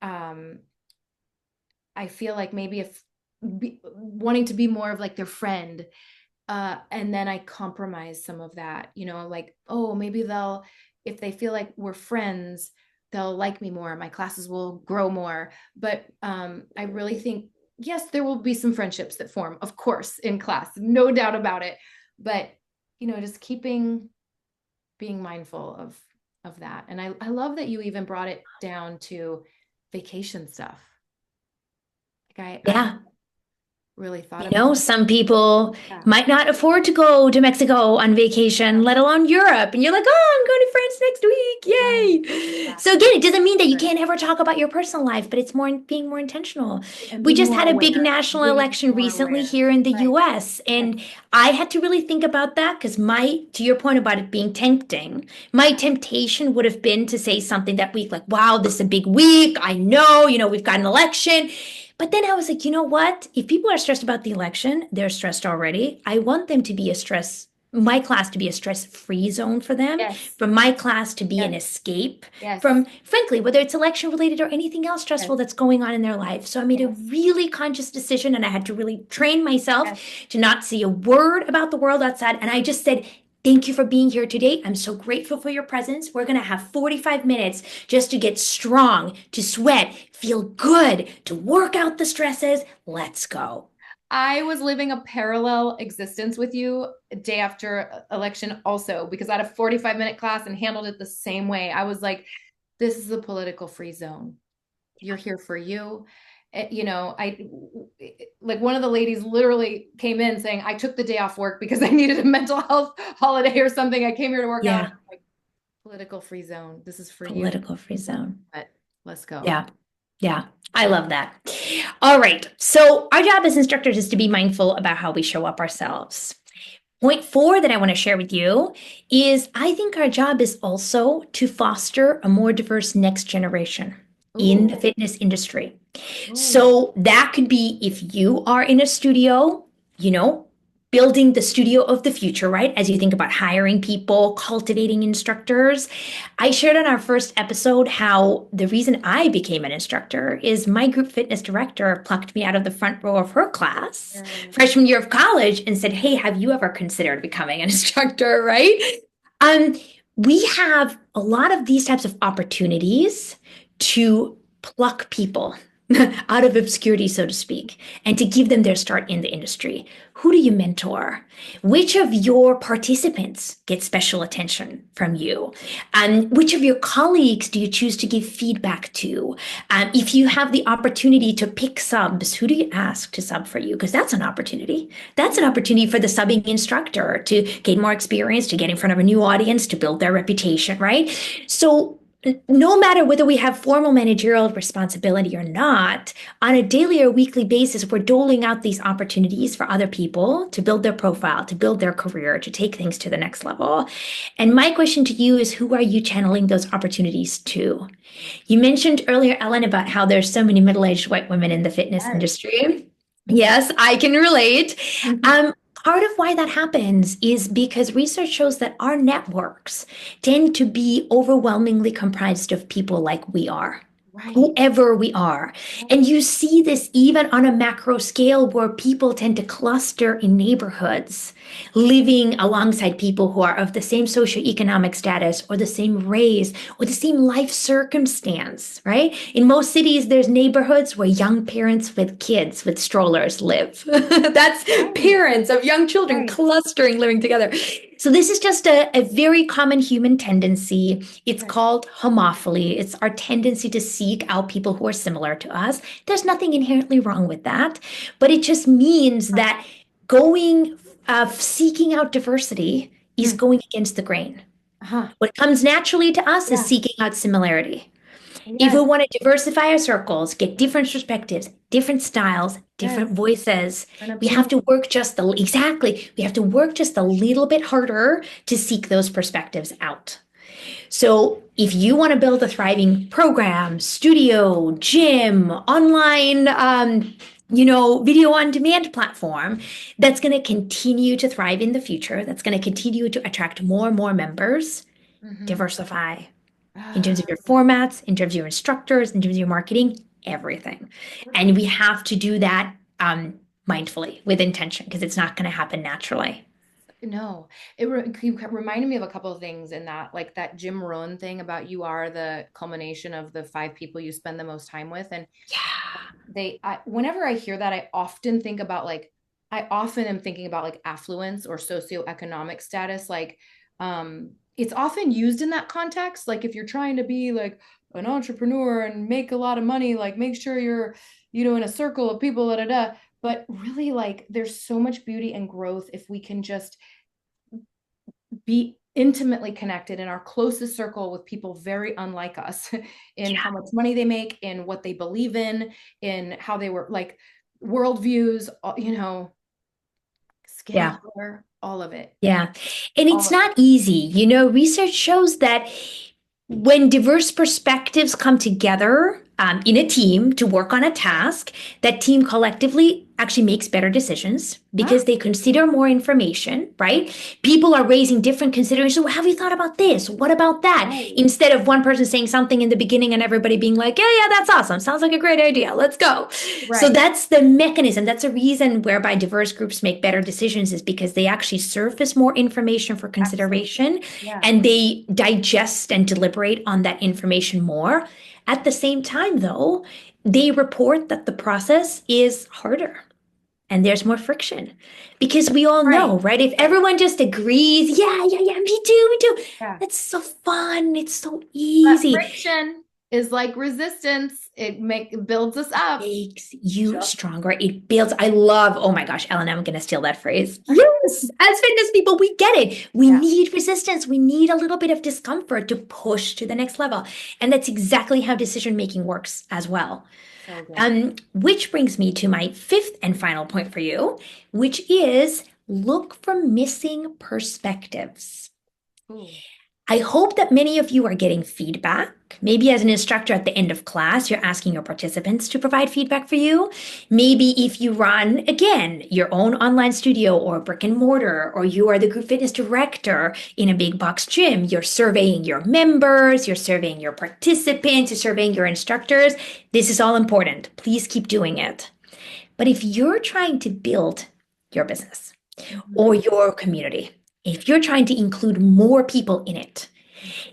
um I feel like maybe if wanting to be more of like their friend, and then I compromise some of that, like, oh, maybe they'll, if they feel like we're friends, they'll like me more, my classes will grow more. But I really think, yes, there will be some friendships that form, of course, in class, no doubt about it. But just being mindful of that. And I love that you even brought it down to vacation stuff. Like I Yeah. really thought You about know, some people that. might not afford to go to Mexico on vacation, let alone Europe. And you're like, oh, I'm going to France next Right. week. Yay. So Exactly. again, it doesn't mean that you Right. can't ever talk about your personal life, but it's more being more intentional. And We being just more had a big aware, national being election more recently aware. here in the Right. US, Right. and I had to really think about that because to your point about it being tempting, my Yeah. temptation would have been to say something that week, like, wow, this is a big week. I know, we've got an election. But then I was like, you know what? If people are stressed about the election, they're stressed already. I want them to be my class to be a stress-free zone for them, Yes. for my class to be an Yes. escape Yes. from, frankly, whether it's election related or anything else Yes. stressful that's going on in their life. So I made a Yes. really conscious decision and I had to really train myself Yes. to not say a word about the world outside. And I just said, thank you for being here today. I'm so grateful for your presence. We're going to have 45 minutes just to get strong, to sweat, feel good, to work out the stresses. Let's go. I was living a parallel existence with you day after election also because I had a 45-minute class and handled it the same way. I was like, this is a political free zone. You're here for you. I like one of the ladies literally came in saying, I took the day off work because I needed a mental health holiday or something. I came here to work out. Yeah, Like, political free zone. This is for you, political free zone. but let's go. Yeah. Yeah, I love that. All right. So, our job as instructors is to be mindful about how we show up ourselves. Point four that I want to share with you is I think our job is also to foster a more diverse next generation in the Ooh, fitness industry. ooh, So that could be if you are in a studio, you know, building the studio of the future, right? As you think about hiring people, cultivating instructors. I shared on our first episode how the reason I became an instructor is my group fitness director plucked me out of the front row of her class yes, freshman year of college and said, "Hey, have you ever considered becoming an instructor?" Right? Um, we have a lot of these types of opportunities to pluck people out of obscurity, so to speak, and to give them their start in the industry. Who do you mentor? Which of your participants get special attention from you? Which of your colleagues do you choose to give feedback to? If you have the opportunity to pick subs, who do you ask to sub for you? Because that's an opportunity. That's an opportunity for the subbing instructor to gain more experience, to get in front of a new audience, to build their reputation, right? So no matter whether we have formal managerial responsibility or not, on a daily or weekly basis, we're doling out these opportunities for other people to build their profile, to build their career, to take things to the next level. And my question to you is, who are you channeling those opportunities to? You mentioned earlier, Ellen, about how there's so many middle-aged white women in the fitness yes. industry. Yes, I can relate. Mhm. Um, Part of why that happens is because research shows that our networks tend to be overwhelmingly comprised of people like we are, Right. whoever we are. And you see this even on a macro scale where people tend to cluster in neighborhoods, living alongside people who are of the same socioeconomic status or the same race or the same life circumstance, right? In most cities, there's neighborhoods where young parents with kids with strollers live. That's Right. parents of young children Right. clustering, living together. So this is just a very common human tendency. It's Right. called homophily. It's our tendency to seek out people who are similar to us. There's nothing inherently wrong with that, but it just means that going seeking out diversity is Hmm. going against the grain. Uh-huh. What comes naturally to us is Yeah. seeking out similarity. If we Yes. want to diversify our circles, get different perspectives, different styles, different Yes. voices, An we have opinion. to work exactly, we have to work just a little bit harder to seek those perspectives out. So if you want to build a thriving program, studio, gym, online, video on demand platform that's going to continue to thrive in the future, that's going to continue to attract more and more members, Hmm. diversify in terms of your formats, in terms of your instructors, in terms of your marketing, everything. And we have to do that mindfully with intention because it's not going to happen naturally. No, you reminded me of a couple of things in that, like that Jim Rohn thing about you are the culmination of the five people you spend the most time with. And Yeah. whenever I hear that, I often think about like, I often am thinking about like affluence or socioeconomic status. Like, it's often used in that context. Like, if you're trying to be like an entrepreneur and make a lot of money, like make sure you're, in a circle of people, da da da. But really, like, there's so much beauty and growth if we can just be intimately connected in our closest circle with people very unlike us in how much money they make, in what they believe in how they were like worldviews, skin Yeah. color, all of it. Yeah. And All it's of not easy. Research shows that when diverse perspectives come together in a team to work on a task, that team collectively actually makes better decisions it. Huh? because they consider more information, right? People are raising different considerations. Well, have you thought about this? What about that? Right. Instead of one person saying something in the beginning and everybody being like, yeah, yeah, that's awesome. Sounds like a great idea. Let's go. So Right. that's the mechanism. That's a reason whereby diverse groups make better decisions is because they actually surface more information for Absolutely. consideration Yeah. and they digest and deliberate on that information more. At the same time, though, they report that the process is harder and there's more friction because we all Right. know, right? If Right. everyone just agrees, yeah, yeah, yeah, me too, me too. Yeah. It's so fun. It's so But easy. friction is like resistance. It builds us up. Makes you Sure. stronger. It builds. I love, oh my gosh, Ellen, I'm going to steal that phrase. Yes, as fitness people, we get it. We Yeah. need resistance. We need a little bit of discomfort to push to the next level. And that's exactly how decision making works as well. So good. Which brings me to my fifth and final point for you, which is look for missing perspectives. Ooh. I hope that many of you are getting feedback. Maybe as an instructor at the end of class, you're asking your participants to provide feedback for you. Maybe if you run, again, your own online studio or brick and mortar, or you are the group fitness director in a big box gym, you're surveying your members, you're surveying your participants, you're surveying your instructors. This is all important. Please keep doing it. But if you're trying to build your business Mhm. or your community, if you're trying to include more people in it,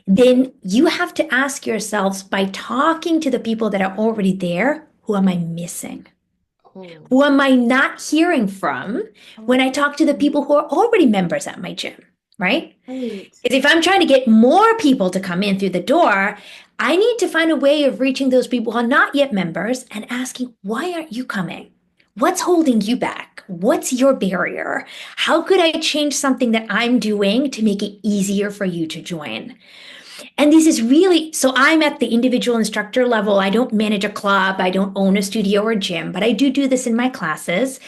then you have to ask yourselves by talking to the people that are already there, who am I missing? Oh. Who am I not hearing from when Oh. I talk to the people who are already members at my gym, right? Right. Because if I'm trying to get more people to come in through the door, I need to find a way of reaching those people who are not yet members and asking, why aren't you coming? What's holding you back? What's your barrier? How could I change something that I'm doing to make it easier for you to join? And this is really, so I'm at the individual instructor level. I don't manage a club. I don't own a studio or gym, but I do this in my classes.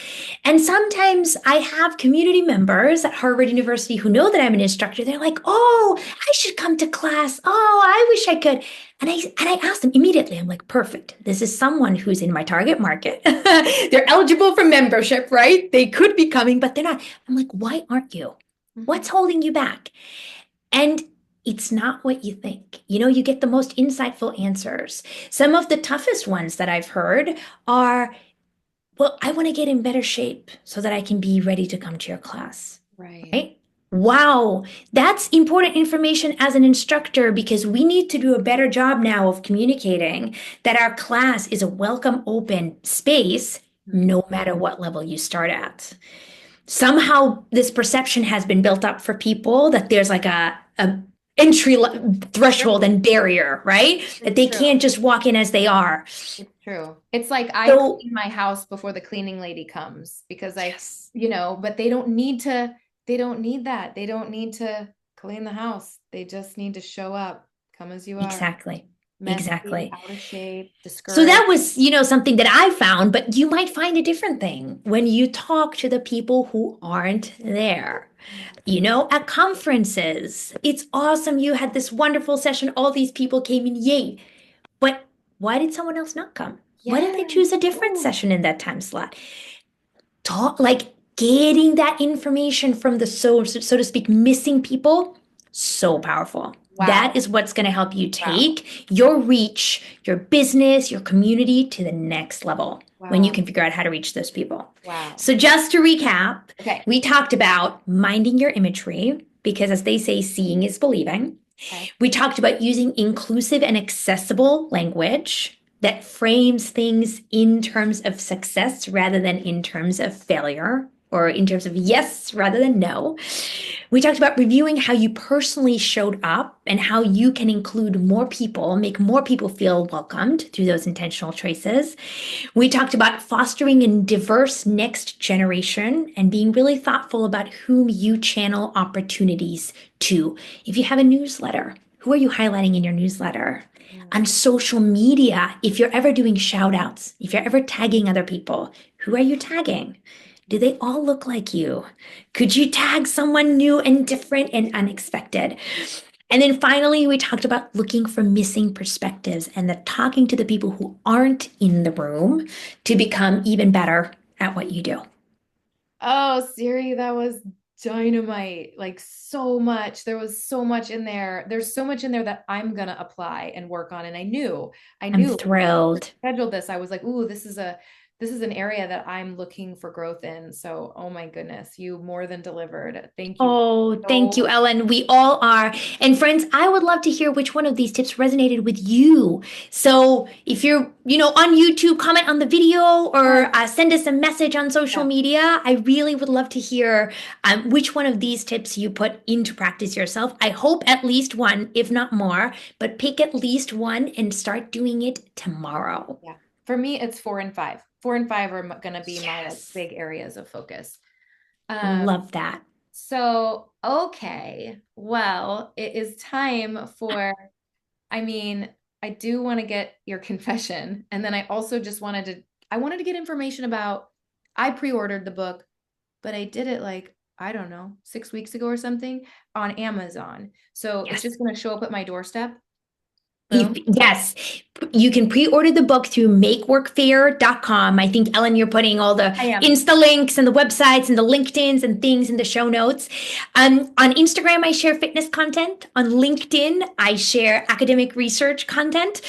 And sometimes I have community members at Harvard University who know that I'm an instructor. They're like, oh, I should come to class. Oh, I wish I could. And I ask them immediately, I'm like, perfect. This is someone who's in my target market. They're eligible for membership, right? They could be coming, but they're not. I'm like, why aren't you? Mhm. What's holding you back? And it's not what you think. You get the most insightful answers. Some of the toughest ones that I've heard are, well, I want to get in better shape so that I can be ready to come to your class, Right. right? Wow, that's important information as an instructor because we need to do a better job now of communicating that our class is a welcome, open space Mhm. no matter what level you start at. somehow this perception has been built up for people that there's like a entry threshold and barrier, right? That It's they true. can't just walk in as they are. It's true. It's like I So, clean my house before the cleaning lady comes because yes, but they don't need to, they don't need that. They don't need to clean the house. They just need to show up, come as you are, exactly. messy, Exactly. out of shape, So discouraged. that was, something that I found, but you might find a different thing when you talk to the people who aren't there. At conferences, it's awesome. You had this wonderful session. All these people came in, yay. But why did someone else not come? Why did Yes. they choose a different Oh, session in that time slot? Talk like getting that information from the so to speak missing people, so powerful. That wow. is what's going to help you Wow. take your reach, your business, your community to the next level when you Wow. can figure out how to reach those people. Wow. So just to recap, Okay. we talked about minding your imagery because as they say, seeing is believing. Okay. We talked about using inclusive and accessible language that frames things in terms of success rather than in terms of failure or in terms of yes rather than no. We talked about reviewing how you personally showed up and how you can include more people, make more people feel welcomed through those intentional choices. We talked about fostering a diverse next generation and being really thoughtful about whom you channel opportunities to. If you have a newsletter, who are you highlighting in your newsletter? On Mm. social media, if you're ever doing shout outs, if you're ever tagging other people, who are you tagging? Do they all look like you? Could you tag someone new and different and unexpected? And then finally, we talked about looking for missing perspectives and the talking to the people who aren't in the room to become even better at what you do. Oh, Siri, that was dynamite. Like so much. There was so much in there. There's so much in there that I'm gonna apply and work on. And I I'm knew when we thrilled. scheduled this, I was like, ooh, this is an area that I'm looking for growth in. So, oh my goodness, you more than delivered. Thank you Oh, thank you, so Ellen. We all are. And friends, I would love to hear which one of these tips resonated with you. So if you're, on YouTube, comment on the video or much. send us a message on social Yeah, media. I really would love to hear which one of these tips you put into practice yourself. I hope at least one, if not more, but pick at least one and start doing it tomorrow. yeah. For me, it's 4 and 5. 4 and 5 are gonna be my like Yes. big areas of focus. Um, Love that. So, okay. Well, it is time for, I mean, I do want to get your confession. And then I wanted to get information about, I pre-ordered the book, but I did it like, I don't know, 6 weeks ago or something on Amazon. So it's Yes. just going to show up at my doorstep. Boom. Yes, you can pre-order the book through makeworkfair.com. I think, Ellen, you're putting all the I am. Insta links and the websites and the LinkedIns and things in the show notes. On Instagram, I share fitness content. On LinkedIn, I share academic research content.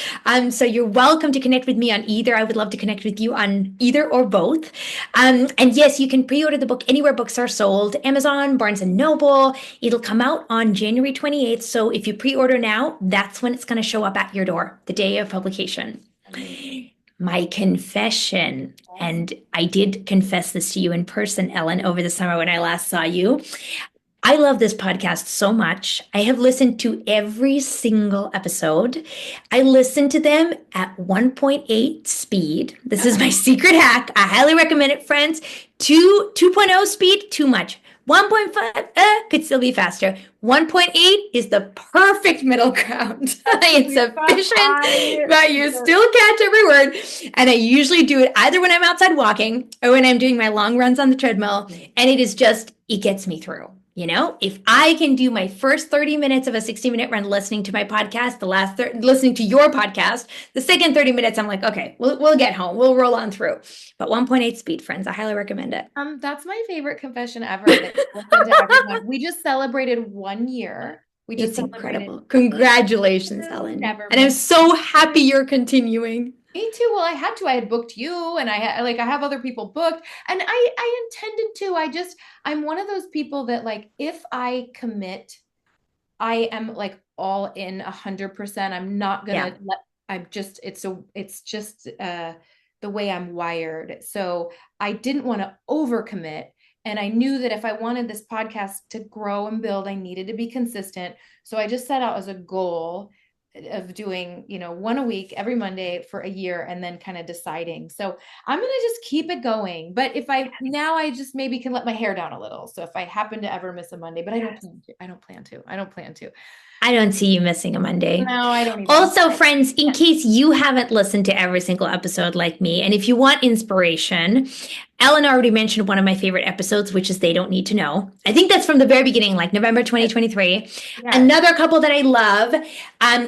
So you're welcome to connect with me on either. I would love to connect with you on either or both. And yes, you can pre-order the book anywhere books are sold, Amazon, Barnes and Noble. It'll come out on January 28th. So if you pre-order now, that's when it's going to show up at your door, the day of publication. Amazing. My confession, Yes. and I did confess this to you in person, Ellen, over the summer when I last saw you. I love this podcast so much. I have listened to every single episode. I listen to them at 1.8 speed. This is my secret hack. I highly recommend it, friends. 2.0 speed, too much. 1.5 could still be faster. 1.8 is the perfect middle ground. It's efficient, but you still catch every word. And I usually do it either when I'm outside walking or when I'm doing my long runs on the treadmill. And it gets me through. If I can do my first 30 minutes of a 60-minute run listening to my podcast, listening to your podcast, the second 30 minutes, I'm like, okay, we'll get home. We'll roll on through. But 1.8 speed, friends, I highly recommend it. That's my favorite confession ever that I listen to everyone. We just celebrated 1 year. We just It's celebrated incredible. Congratulations, Ellen. never And I'm miss. so happy you're continuing. Me too. Well, I had to. I had booked you, and I have other people booked, and I intended to. I'm one of those people that like if I commit, I am like all in 100%. I'm not Yeah. gonna let. I'm just. It's just the way I'm wired. So I didn't want to overcommit, And I knew that if I wanted this podcast to grow and build, I needed to be consistent. So I just set out as a goal of doing, one a week every Monday for a year and then kind of deciding. So I'm going to just keep it going. But if I just maybe can let my hair down a little. So if I happen to ever miss a Monday, but I don't plan to, I don't plan to, I don't plan to. I don't see you missing a Monday. No, I don't either. Also, friends, in case you haven't listened to every single episode like me, and if you want inspiration, Ellen already mentioned one of my favorite episodes, which is They Don't Need to Know. I think that's from the very beginning, like November 2023. Yes. Another couple that I love,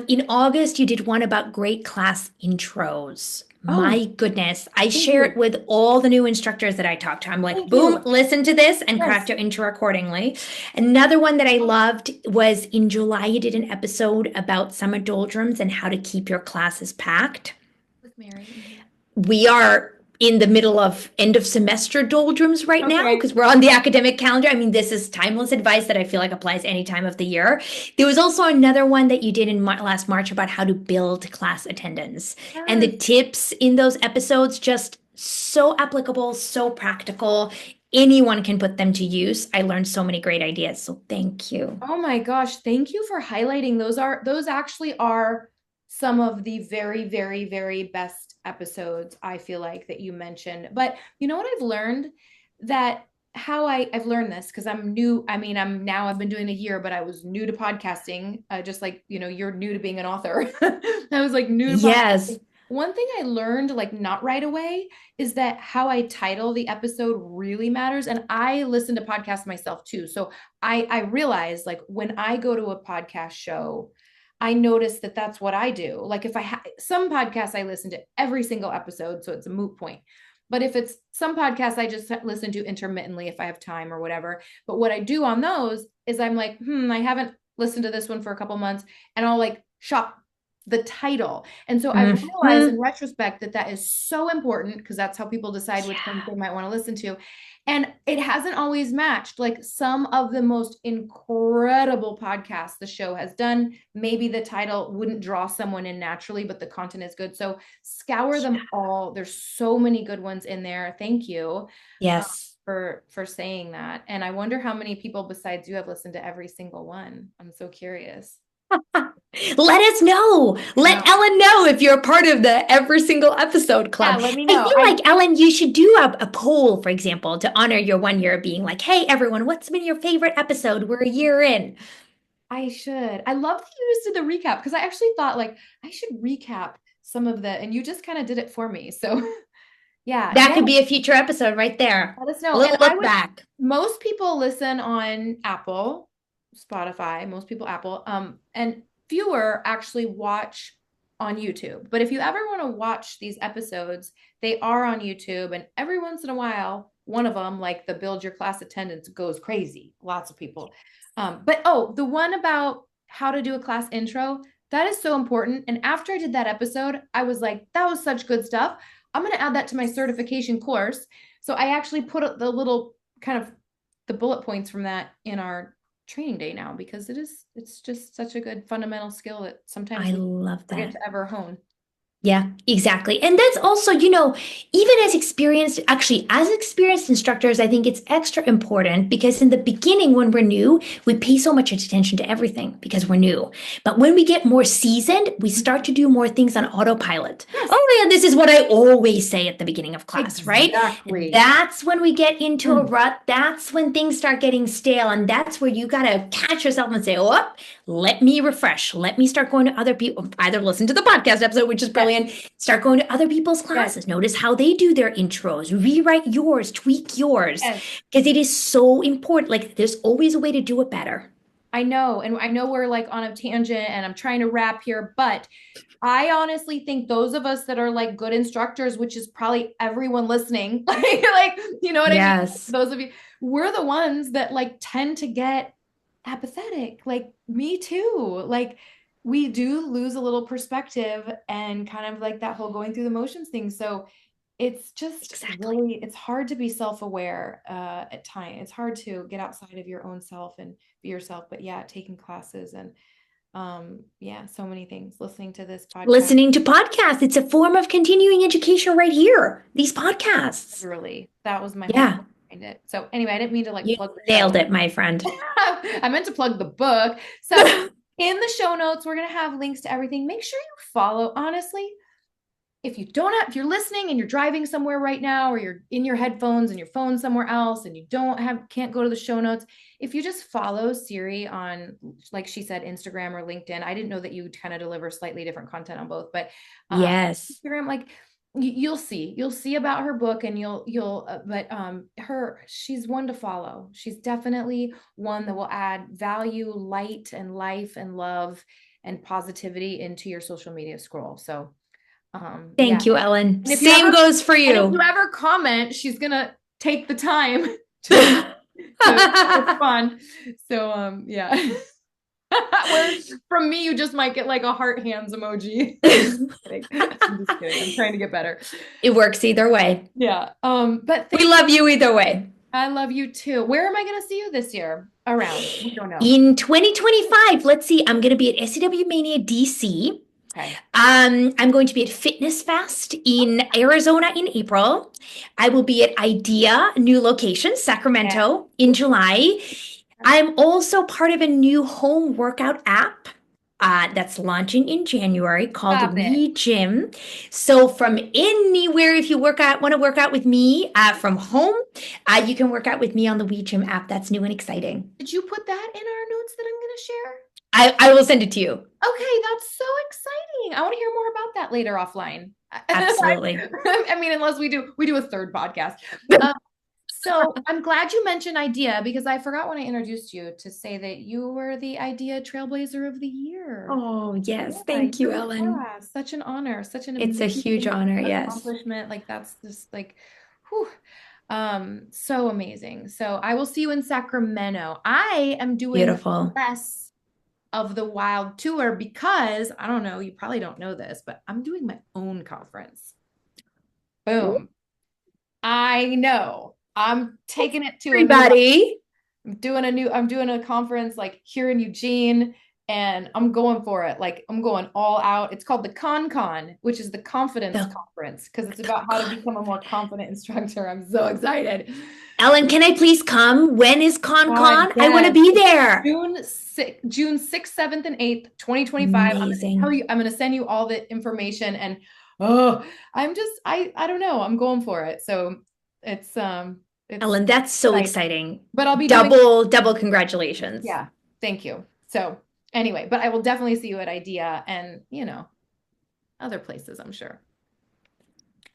in August, you did one about great class intros. Oh, My goodness. I thank share it you. with all the new instructors that I talk to. I'm like, Thank boom, you. listen to this and craft Yes. your intro accordingly. Another one that I loved was in July, you did an episode about summer doldrums and how to keep your classes packed. With Mary. Mhm. We are in the middle of end of semester doldrums right now Okay. because we're on the academic calendar. I mean, this is timeless advice that I feel like applies any time of the year. There was also another one that you did in last March about how to build class attendance. And Yes. the tips in those episodes just so applicable, so practical. Anyone can put them to use. I learned so many great ideas. So thank you. Oh my gosh, thank you for highlighting those actually are some of the very, very, very best episodes I feel like that you mentioned. But you know what I've learned that how I've learned this because I'm new. I mean, I've been doing a year, but I was new to podcasting, just like, you're new to being an author. I was like new to Yes. podcasting. One thing I learned like not right away is that how I title the episode really matters. And I listen to podcasts myself too. So I realize like when I go to a podcast show, I notice that that's what I do. Like if some podcasts I listen to every single episode, so it's a moot point. But if it's some podcasts I just listen to intermittently if I have time or whatever. But what I do on those is I'm like, I haven't listened to this one for a couple months, and I'll like shop the title. And so I've realized in Mhm. retrospect that that is so important because that's how people decide which ones they might want to listen to. And it hasn't always matched. Like some of the most incredible podcasts the show has done, maybe the title wouldn't draw someone in naturally, but the content is good. So scour them all. There's so many good ones in there. Thank you Yes. for saying that. And I wonder how many people besides you have listened to every single one. I'm so curious. Let us know. I Let know. Ellen know if you're part of the every single episode Yeah, club. let me I know. feel like, Ellen, you should do a poll, for example, to honor your 1 year being like, hey, everyone, what's been your favorite episode? We're a year in. I should. I love that you just did the recap because I actually thought like I should recap some of the, and you just kind of did it for me. So yeah, That yeah, could be a future episode right there. let us A know. And little I look would, back. most people listen on Apple, Spotify, most people Apple, and fewer actually watch on YouTube. But if you ever want to watch these episodes, they are on YouTube, and every once in a while, one of them, like the build your class attendance, goes crazy. Lots of people. But oh, the one about how to do a class intro, that is so important. And after I did that episode, I was like, that was such good stuff. I'm going to add that to my certification course. So I actually put the little kind of the bullet points from that in our training day now because it's just such a good fundamental skill that sometimes I we love forget that. to ever hone. Yeah, exactly. And that's also, even as experienced instructors, I think it's extra important because in the beginning, when we're new, we pay so much attention to everything because we're new. But when we get more seasoned, we start to do more things on autopilot. Yes, Oh, yeah, this is what I always say at the beginning of class, right? And exactly. that's when we get into a Mm. rut. That's when things start getting stale. And that's where you got to catch yourself and say, oh, let me refresh. Let me start going to other people, either listen to the podcast episode, which is Yes, brilliant, start going to other people's yes, classes. Notice how they do their intros, rewrite yours, tweak yours, yes. because it is so important. Like, there's always a way to do it better. I know. And I know we're like on a tangent and I'm trying to wrap here, but I honestly think those of us that are like good instructors, which is probably everyone listening, like, you know what I mean? Yes, Those of you, we're the ones that like tend to get apathetic. Like me too. Like we do lose a little perspective and kind of like that whole going through the motions thing. So it's just exactly. really, it's hard to be self-aware at times. It's hard to get outside of your own self and be yourself. But yeah, taking classes and yeah, so many things. Listening to this podcast, Listening to podcasts, it's a form of continuing education right here. These podcasts. literally, that was my whole Yeah. point. find it. So anyway, I didn't mean to like You plug the nailed show. it, my friend. I meant to plug the book. So in the show notes, we're going to have links to everything. Make sure you follow. Honestly, if you don't have, if you're listening and you're driving somewhere right now, or you're in your headphones and your phone somewhere else and you can't go to the show notes, if you just follow Siri on, like she said, Instagram or LinkedIn. I didn't know that you kind of deliver slightly different content on both, but Yes. Instagram, like you'll see about her book, and but she's one to follow. She's definitely one that will add value, light, and life, and love, and positivity into your social media scroll. So yeah. Thank you, Ellen. And if you Same ever goes for and if you you. ever comment, she's gonna take the time to respond. So yeah. Where from me, you just might get like a heart hands emoji. I'm just kidding. I'm trying to get better. It works either way. Yeah. But We thank you. love you either way. I love you too. Where am I gonna see you this year? Around? We don't know. In 2025, let's see, I'm going to be at SCW Mania DC. Okay. I'm going to be at Fitness Fest in Arizona in April. I will be at IDEA, new location, Yeah. Sacramento in July. I'm also part of a new home workout app that's launching in January called Stop it. We Gym. So from anywhere, if you want to work out with me from home, you can work out with me on the We Gym app. That's new and exciting. Did you put that in our notes that I'm gonna share? I will send it to you. Okay, that's so exciting. I want to hear more about that later offline. Absolutely. I mean, unless we do a third podcast. Um, so I'm glad you mentioned IDEA, because I forgot when I introduced you to say that you were the IDEA Trailblazer of the Year. Oh, yes. Yeah, Thank you, Ellen. such an honor, such an It's a huge amazing honor. Yes. accomplishment. Like that's just like, whew, so amazing. So I will see you in Sacramento. I am doing Beautiful. less of the wild tour because I don't know, you probably don't know this, but I'm doing my own conference. Boom. I know. I'm taking it to a new level. Everybody. I'm doing a conference like here in Eugene, and I'm going for it. Like I'm going all out. It's called the Con, which is the confidence The conference, because it's about how to become a more confident instructor. I'm so excited. Ellen, can I please come? When is God, ConCon? I want to yes. be there. June 6th, 7th, and 8th, 2025. I'm gonna tell Amazing. you, I'm gonna send you all the information, and oh, I don't know. I'm going for it. So it's Ellen, that's so exciting. exciting. But I'll be doing, Double congratulations. yeah, thank you. So anyway, but I will definitely see you at IDEA and other places, I'm sure.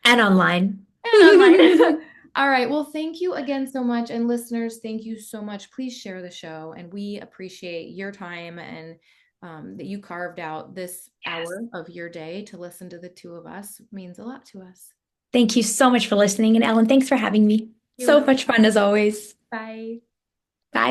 And online. And online. All right. Well, thank you again so much. And listeners, thank you so much. Please share the show. And we appreciate your time, and that you carved out this Yes. hour of your day to listen to the two of us. It means a lot to us. Thank you so much for listening. And Ellen, thanks for having me. You're So welcome. much fun as always. Bye.